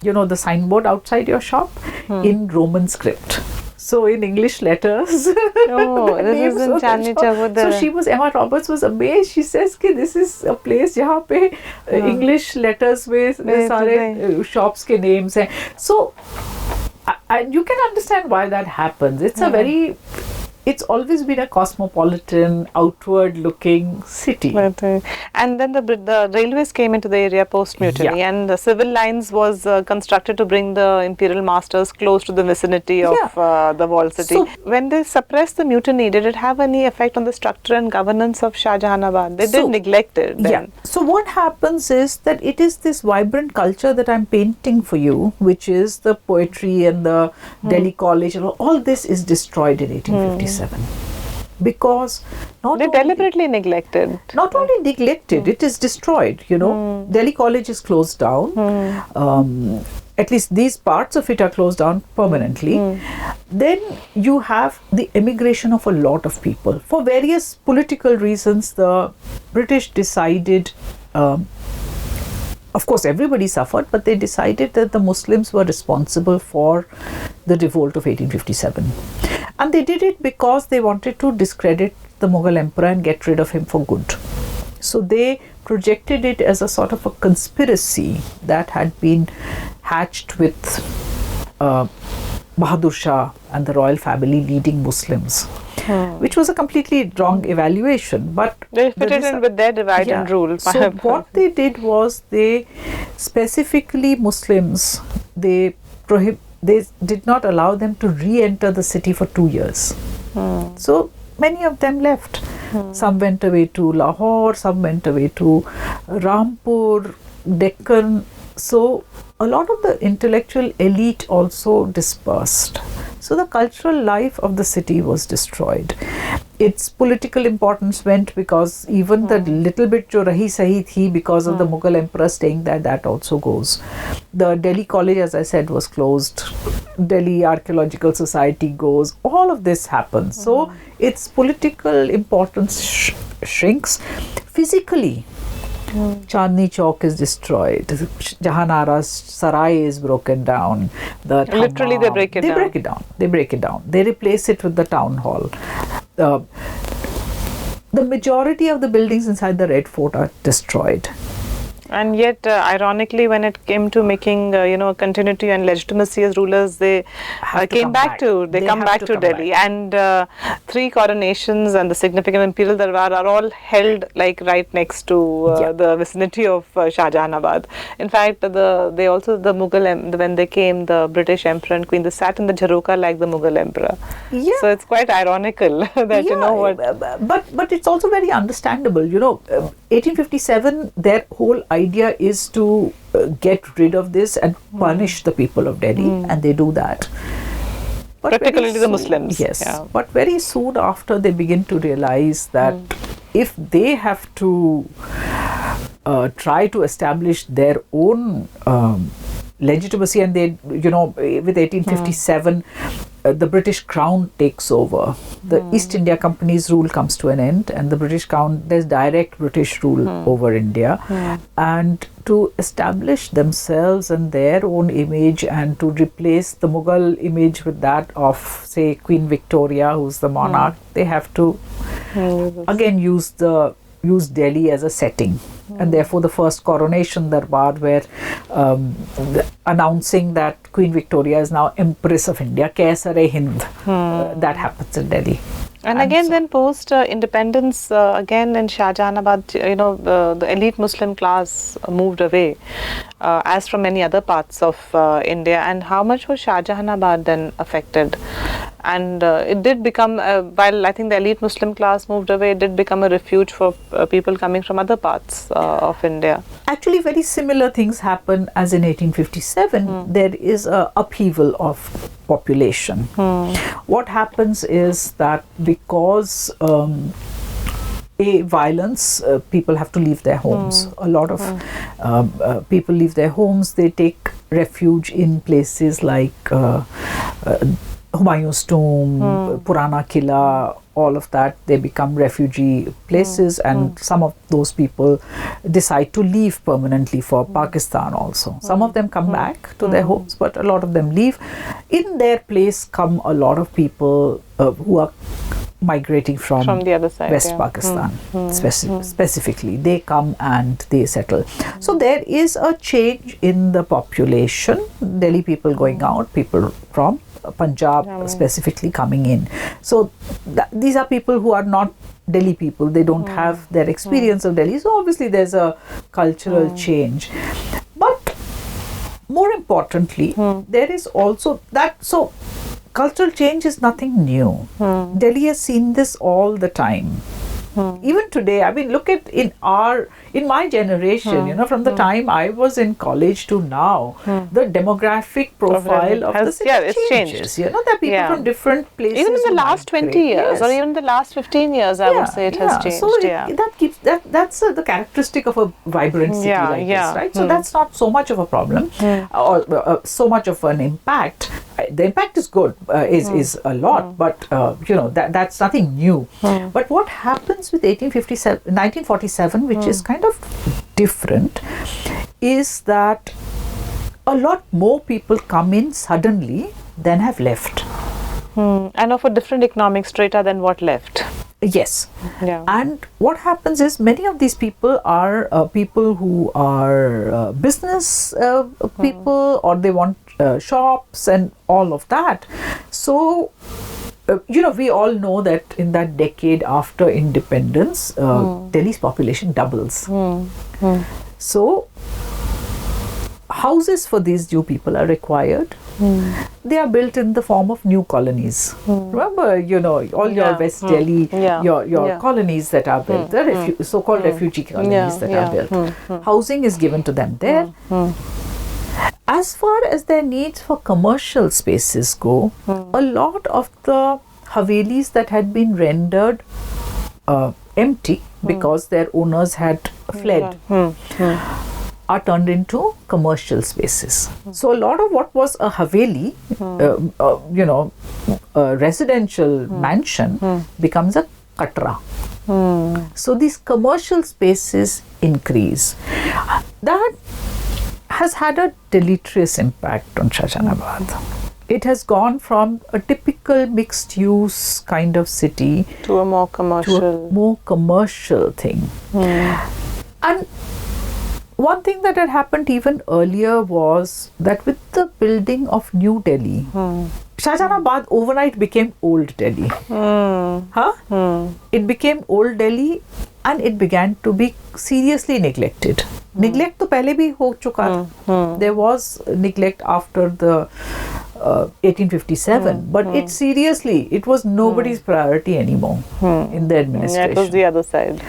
the signboard outside your shop in Roman script. So in English letters. This is in Chandni Chowk. So Emma Roberts was amazed. She says कि this is a place जहाँ पे English letters में सारे shops के names हैं. So and you can understand why that happens. It's always been a cosmopolitan, outward-looking city. And then the railways came into the area post-mutiny, and the civil lines was constructed to bring the imperial masters close to the vicinity of the walled city. So, when they suppressed the mutiny, did it have any effect on the structure and governance of Shahjahanabad? They did neglect it then. Yeah. So what happens is that it is this vibrant culture that I'm painting for you, which is the poetry and the Delhi College, and all this is destroyed in 1857. Because they deliberately neglected. Not only neglected, it is destroyed. Delhi College is closed down. At least these parts of it are closed down permanently. Then you have the emigration of a lot of people. For various political reasons, the British decided, of course everybody suffered, but they decided that the Muslims were responsible for the revolt of 1857. And they did it because they wanted to discredit the Mughal emperor and get rid of him for good. So they projected it as a sort of a conspiracy that had been hatched with Bahadur Shah and the royal family leading Muslims, which was a completely wrong evaluation. But they fit it in with their divide and rule. So what they did was, they specifically Muslims, they did not allow them to re-enter the city for 2 years. So many of them left. Some went away to Lahore, some went away to Rampur, Deccan. So a lot of the intellectual elite also dispersed. So the cultural life of the city was destroyed. Its political importance went, because even the little bit jo rahi sahi thi because of the Mughal emperor staying there, that also goes. The Delhi College, as I said, was closed. Delhi Archaeological Society goes. All of this happens. So its political importance shrinks. Physically, Chandni Chowk is destroyed. Jahanara's Sarai is broken down. Literally, they break it down. They break it down. They replace it with the town hall. The majority of the buildings inside the Red Fort are destroyed. And yet, ironically, when it came to making, continuity and legitimacy as rulers, they come back to Delhi. And 3 coronations and the significant imperial darbar are all held right next to the vicinity of Shahjahanabad. In fact, the Mughal, when they came, the British emperor and queen, they sat in the Jharoka like the Mughal emperor. Yeah. So it's quite ironical that But it's also very understandable. 1857, their whole idea is to get rid of this and punish the people of Delhi, and they do that. But particularly the Muslims. Yes. Yeah. But very soon after, they begin to realize that if they have to try to establish their own legitimacy, and they, with 1857, the British Crown takes over. The East India Company's rule comes to an end, and the British Crown, there's direct British rule over India. And to establish themselves and their own image and to replace the Mughal image with that of, say, Queen Victoria, who's the monarch, they have to again use Delhi as a setting. And therefore the first coronation darbar, where announcing that Queen Victoria is now Empress of India, Kaisar-e Hind, that happens in Delhi. And again, then post independence, again in Shahjahanabad, the elite Muslim class moved away, as from many other parts of India. And how much was Shahjahanabad then affected? And it did become, while I think the elite Muslim class moved away, it did become a refuge for people coming from other parts of India. Actually, very similar things happen as in 1857. There is a upheaval of population. What happens is that because violence, people have to leave their homes. A lot of people leave their homes. They take refuge in places like Humayun's tomb, Purana Killa, all of that. They become refugee places, and some of those people decide to leave permanently for Pakistan also. Some of them come back to their homes, but a lot of them leave. In their place come a lot of people who are migrating from the other side, West Pakistan, specifically. They come and they settle. So there is a change in the population. Delhi people going out, people from Punjab specifically coming in. So these are people who are not Delhi people. They don't have their experience of Delhi. So obviously there's a cultural change. But more importantly, there is also that. So cultural change is nothing new. Delhi has seen this all the time. Even today, I mean, look at in my generation, from the time I was in college to now, the demographic profile of the city changes. There are people from different places. Even in the last 20 years, or even the last 15 years, I would say it has changed. So that's the characteristic of a vibrant city like this, right? So that's not so much of a problem, or so much of an impact. The impact is good, is a lot, but that's nothing new. But what happens with 1947, which is kind of different, is that a lot more people come in suddenly than have left. And of a different economic strata than what left. Yes. Yeah. And what happens is many of these people are people who are business people, or they want shops and all of that. So we all know that in that decade after independence, Delhi's population doubles. So houses for these new people are required. They are built in the form of new colonies. Remember, all your West Delhi, your colonies that are built, the so-called refugee colonies that are built. Housing is given to them there. As far as their needs for commercial spaces go, a lot of the havelis that had been rendered empty because their owners had fled are turned into commercial spaces. So a lot of what was a haveli, a residential mansion, becomes a katra. So these commercial spaces increase. That has had a deleterious impact on Shahjahanabad. It has gone from a typical mixed-use kind of city to a more commercial thing. And one thing that had happened even earlier was that with the building of New Delhi, Shahjahanabad overnight became Old Delhi. It became Old Delhi, and it began to be seriously neglected. Neglect to pehle bhi ho chuka tha. There was neglect after the 1857, but it was nobody's priority anymore in the administration. It was the other side.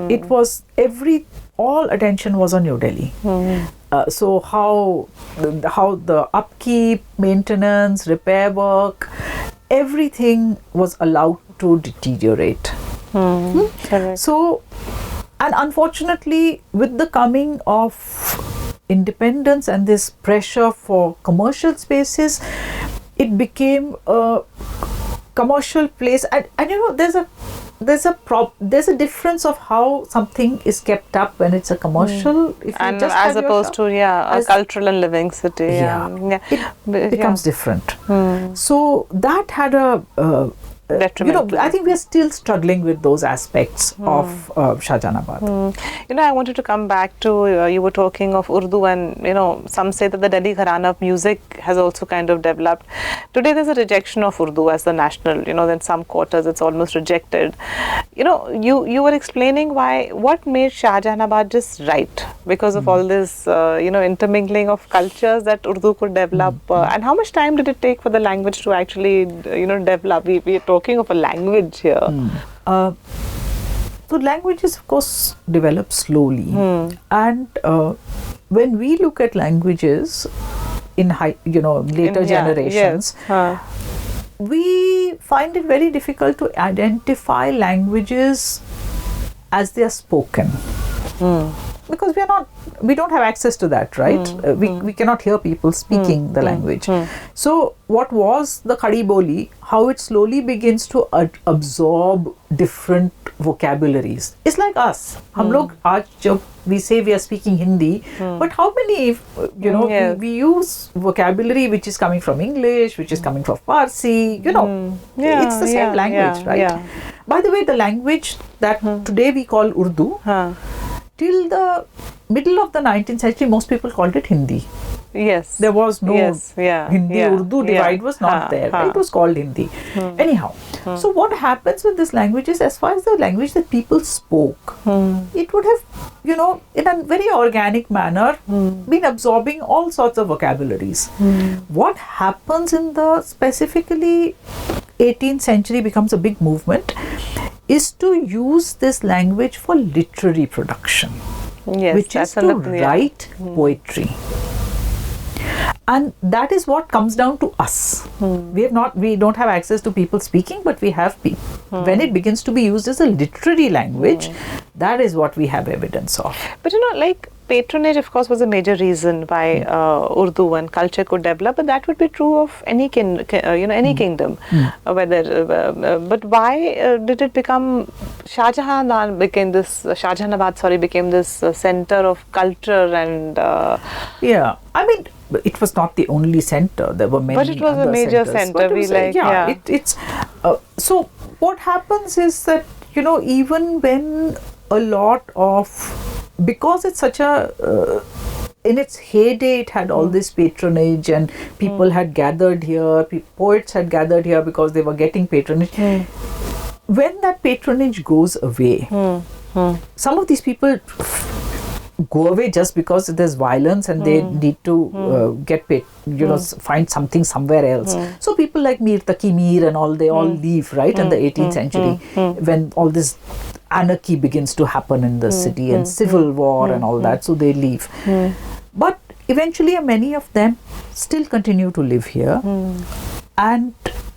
It was all attention was on New Delhi. So how the upkeep, maintenance, repair work, everything was allowed to deteriorate. So, and unfortunately, with the coming of independence and this pressure for commercial spaces, it became a commercial place, and you know, there's a difference of how something is kept up when it's a commercial, if you And just as have your opposed shop, to a cultural and living city. it becomes different. So that had a you know, Detrimental. I think we are still struggling with those aspects of Shahjahanabad. You know, I wanted to come back to, you were talking of Urdu, and, you know, some say that the Delhi Gharana of music has also kind of developed. Today there's a rejection of Urdu as the national, you know, in some quarters it's almost rejected. You know, you were explaining what made Shahjahanabad just right, because of all this, you know, intermingling of cultures that Urdu could develop. And how much time did it take for the language to actually, you know, develop? We are talking of a language here. So languages, of course, develop slowly, and when we look at languages in later generations, we find it very difficult to identify languages as they are spoken. Because we don't have access to that, right? We cannot hear people speaking the language. So what was the Khadi Boli, how it slowly begins to absorb different vocabularies. It's like us. हम लोग आज जब we say we are speaking Hindi, but how many, we use vocabulary which is coming from English, which is coming from Farsi, it's the same language, right? By the way, the language that today we call Urdu, till the middle of the 19th century, most people called it Hindi. Yes. There was no Hindi-Urdu divide was not there. It was called Hindi. Anyhow, so what happens with this language is, as far as the language that people spoke, it would have, in a very organic manner, been absorbing all sorts of vocabularies. What happens in the specifically 18th century becomes a big movement is to use this language for literary production, which is to write poetry. And that is what comes down to us. We don't have access to people speaking, but we have people. When it begins to be used as a literary language, that is what we have evidence of. But like patronage, of course, was a major reason why Urdu and culture could develop, but that would be true of any kingdom. But why did it become Shahjahanabad became this center of culture and I mean, it was not the only center. There were many. But it was a major centers. center. So what happens is that even when a lot of, because it's such a in its heyday, it had all this patronage and people had gathered here, poets had gathered here because they were getting patronage. When that patronage goes away, some of these people go away just because there's violence and they need to get paid, find something somewhere else. So people like Mir Taqi Mir and all, they all leave, right, in the 18th century, when all this anarchy begins to happen in the city and civil war and all that, so they leave. But eventually many of them still continue to live here. And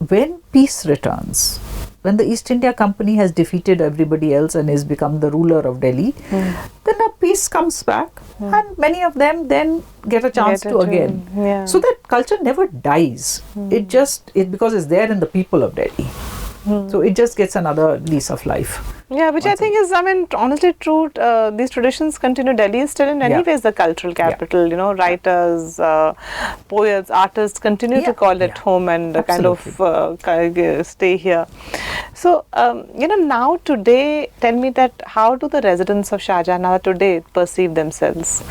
when peace returns, when the East India Company has defeated everybody else and has become the ruler of Delhi, then a peace comes back and many of them then get a chance to again. So that culture never dies. It because it's there in the people of Delhi. So it just gets another lease of life. Yeah, which I think is, honestly true. These traditions continue. Delhi is still in many ways the cultural capital. Writers, poets, artists continue to call it home and kind of stay here. So, now today, tell me that how do the residents of Shahjahanabad today perceive themselves?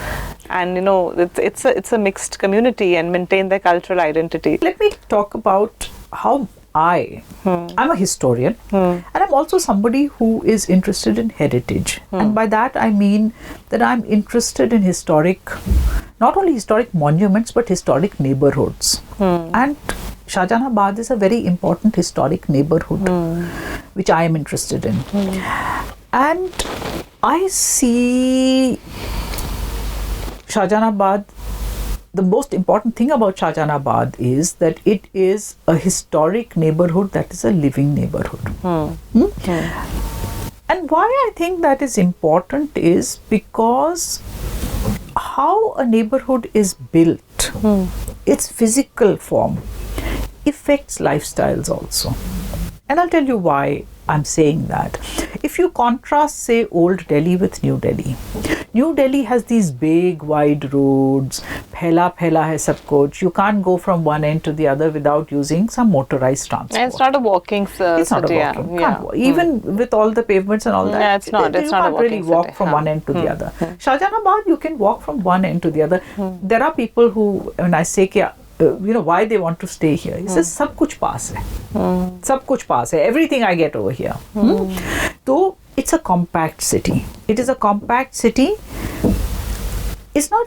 And, it's a mixed community and maintain their cultural identity. Let me talk about how I'm a historian and I'm also somebody who is interested in heritage. And by that I mean that I'm interested in not only historic monuments but historic neighborhoods. And Shahjahanabad is a very important historic neighborhood which I am interested in. And I see Shahjahanabad, the most important thing about Shahjahanabad is that it is a historic neighborhood that is a living neighborhood. And why I think that is important is because how a neighborhood is built, its physical form, affects lifestyles also. And I'll tell you why I'm saying that. If you contrast, say, old Delhi with New Delhi, New Delhi has these big, wide roads, phela hai sab kuch. You can't go from one end to the other without using some motorized transport. And it's not a walking city. It's not a walking. Even with all the pavements and all that, yeah, it's not. You It's not can't a walking really walk city. from one end to the other. Shahjahanabad, you can walk from one end to the other. There are people who, when I say why they want to stay here, he says sab kuch paas hai. Sab kuch paas hai. Everything I get over here. So it's a compact city. It is a compact city. It's not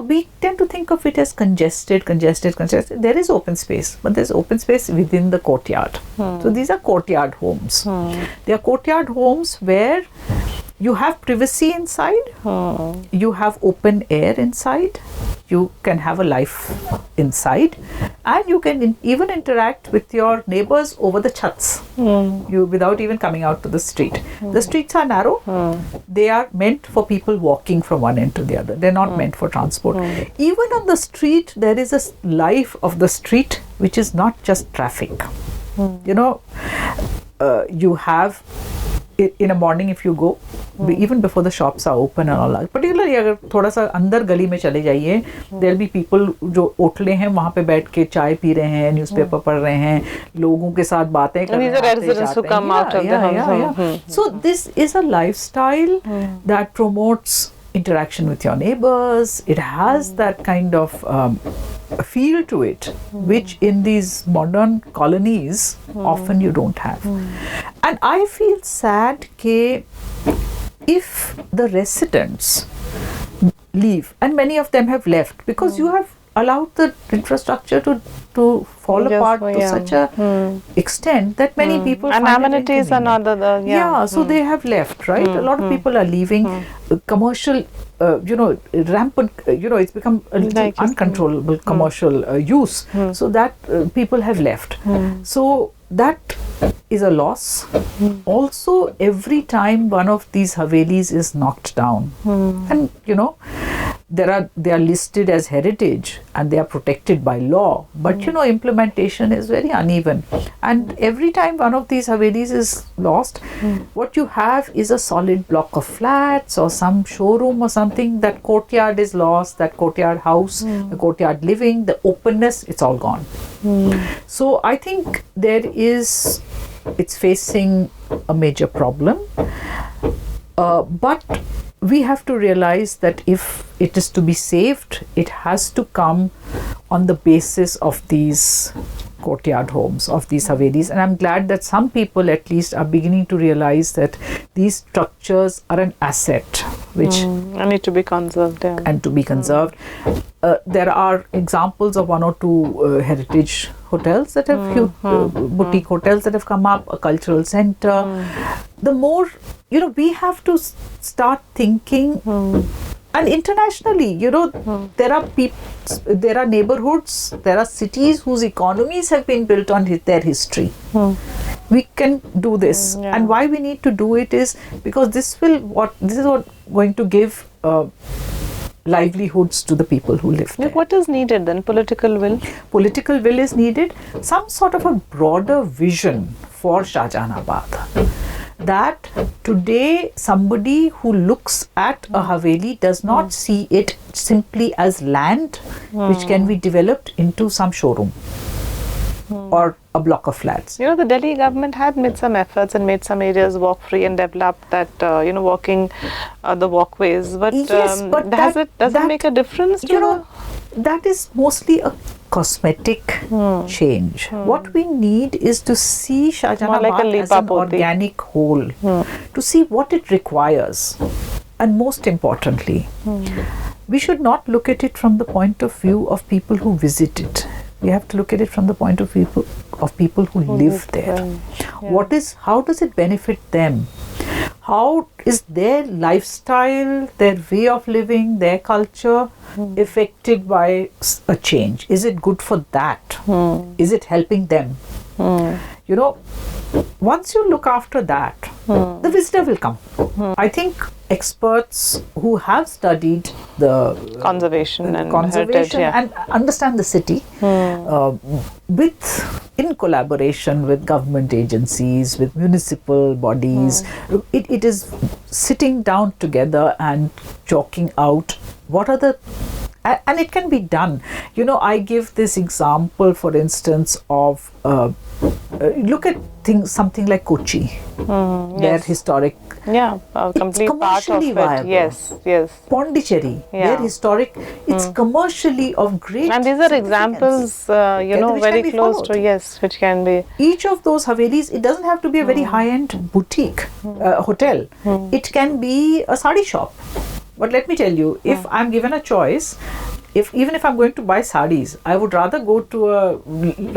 we tend to think of it as congested. There is open space, but there's open space within the courtyard. So these are courtyard homes. They are courtyard homes where you have privacy inside, you have open air inside, you can have a life inside, and you can even interact with your neighbors over the chats without even coming out to the street. The streets are narrow. They are meant for people walking from one end to the other. They're not meant for transport. Even on the street, there is a life of the street which is not just traffic. You have in a morning, if you go, even before the shops are open and all that, particularly अगर थोड़ा सा अंदर गली में चले जाइए, there'll be people जो ओटले हैं वहाँ पे बैठ के चाय पी रहे हैं, न्यूज़पेपर पढ़ रहे हैं, लोगों के साथ बातें कर रहे हैं. These are residents who come out of the homes. So this is a lifestyle that promotes interaction with your neighbors. It has that kind of feel to it, which in these modern colonies often you don't have. And I feel sad that if the residents leave, and many of them have left because you have allowed the infrastructure to fall apart to such a extent that many people and find amenities are not so they have left, right? A lot of people are leaving. Commercial rampant, it's become a little uncontrollable commercial use, so that people have left. So that is a loss. Also, every time one of these havelis is knocked down, and they are listed as heritage and they are protected by law, but implementation is very uneven, and every time one of these havelis is lost, what you have is a solid block of flats or some showroom or something. That courtyard is lost, that courtyard house, the courtyard living, the openness, it's all gone. So I think it's facing a major problem, but we have to realize that if it is to be saved, it has to come on the basis of these courtyard homes, of these havelis. And I'm glad that some people at least are beginning to realize that these structures are an asset which need to be conserved. And to be conserved. There are examples of one or two heritage hotels that have boutique hotels that have come up, a cultural center. The more we have to start thinking, and internationally, there are neighborhoods, there are cities whose economies have been built on their history. We can do this, and why we need to do it is because this is what going to give livelihoods to the people who live there. What is needed then? Political will? Political will is needed. Some sort of a broader vision for Shahjahanabad. That today somebody who looks at a haveli does not see it simply as land which can be developed into some showroom or a block of flats. The Delhi government had made some efforts and made some areas walk free and developed that walking the walkways, but does it make a difference to that is mostly a cosmetic change. What we need is to see Shahjahanabad as an organic whole, to see what it requires, and most importantly, we should not look at it from the point of view of people who visit it. We have to look at it from the point of view of people who live there. How does it benefit them? How is their lifestyle, their way of living, their culture affected by a change? Is it good for that? Is it helping them? Once you look after that, the visitor will come. I think experts who have studied the conservation and conservation heritage, yeah. and understand the city in collaboration with government agencies, with municipal bodies. It is sitting down together and chalking out what are the, and it can be done. You know, I give this example, for instance, of look at something like Kochi, their historic. Yeah, a complete part of commercially it. viable. Yes, yes. Pondicherry, Yeah. their historic, it's commercially of great And these are significance. examples, you know, which very can be close followed. to, yes, which can be. Each of those Havelis, it doesn't have to be a very high-end boutique hotel. It can be a sari shop. But let me tell you, if I'm given a choice, even if I'm going to buy sarees, I would rather go to a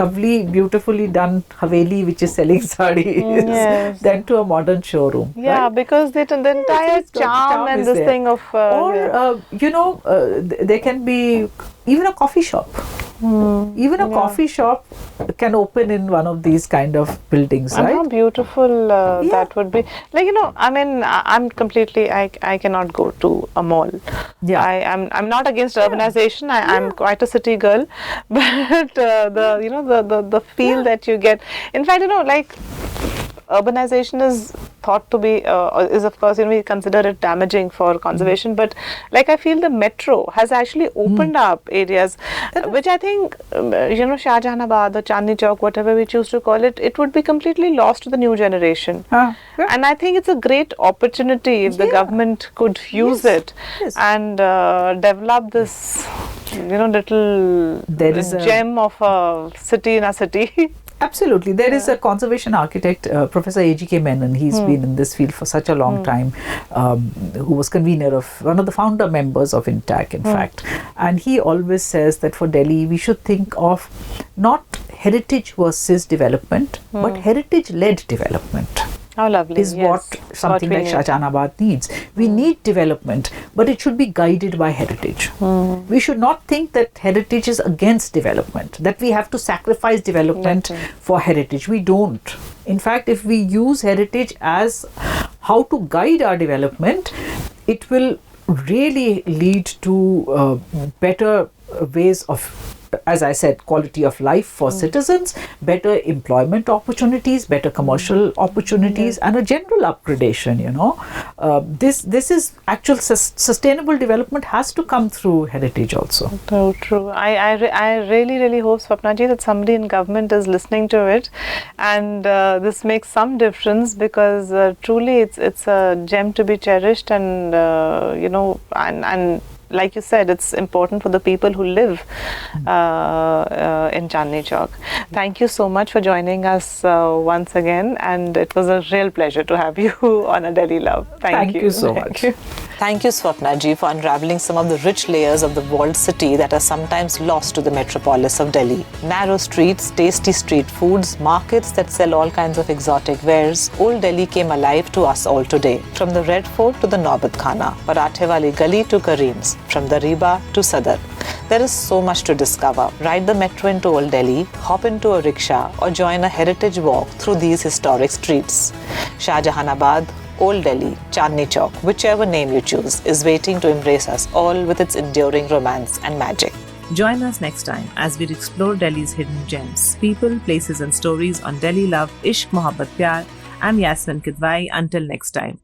lovely, beautifully done Haveli which is selling sarees Yes. than to a modern showroom. Yeah, right? because the entire it's got charm and is this there. thing of. Or there can be even a coffee shop. Even a coffee shop can open in one of these kind of buildings, And right? how beautiful that would be. Like, you know, I mean, I'm completely, I cannot go to a mall. Yeah. I'm not against urbanization. I'm quite a city girl, but the feel that you get. In fact, you know, like, urbanization is thought to be is of course, you know, we consider it damaging for conservation, but like I feel the metro has actually opened up areas which I think Shahjahanabad or Chandni Chowk, whatever we choose to call it, it would be completely lost to the new generation. Yeah. And I think it's a great opportunity if the government could use it and develop this little There is gem of a city in a city. Absolutely. There is a conservation architect, Professor A.G.K. Menon. He's been in this field for such a long time, who was convener of, one of the founder members of INTAC, in fact. And he always says that for Delhi, we should think of not heritage versus development, but heritage-led development. How lovely. Is what something like Shahjahanabad needs. We need development, but it should be guided by heritage. We should not think that heritage is against development, that we have to sacrifice development for heritage. We don't. In fact, if we use heritage as how to guide our development, it will really lead to better ways of, as I said, quality of life for citizens, better employment opportunities, better commercial opportunities, and a general upgradation. This is actual sustainable development has to come through heritage also. So true. I really hope, Swapna ji, that somebody in government is listening to it, and this makes some difference, because truly it's a gem to be cherished, and and like you said, it's important for the people who live in Chandni Chowk. Thank you so much for joining us once again, and it was a real pleasure to have you on A Delhi Love. Thank you so much. Thank you, Swapna ji, for unraveling some of the rich layers of the walled city that are sometimes lost to the metropolis of Delhi. Narrow streets, tasty street foods, markets that sell all kinds of exotic wares. Old Delhi came alive to us all today. From the Red Fort to the Naubat Khana, Parathe Wali Gali to Kareem's, from the Riba to Sadar. There is so much to discover. Ride the metro into Old Delhi, hop into a rickshaw, or join a heritage walk through these historic streets. Shahjahanabad, Old Delhi, Chandni Chowk, whichever name you choose, is waiting to embrace us all with its enduring romance and magic. Join us next time as we explore Delhi's hidden gems, people, places and stories on Delhi Love, Ishq Mohabbat Pyar. I'm Yasmin Kidwai. Until next time.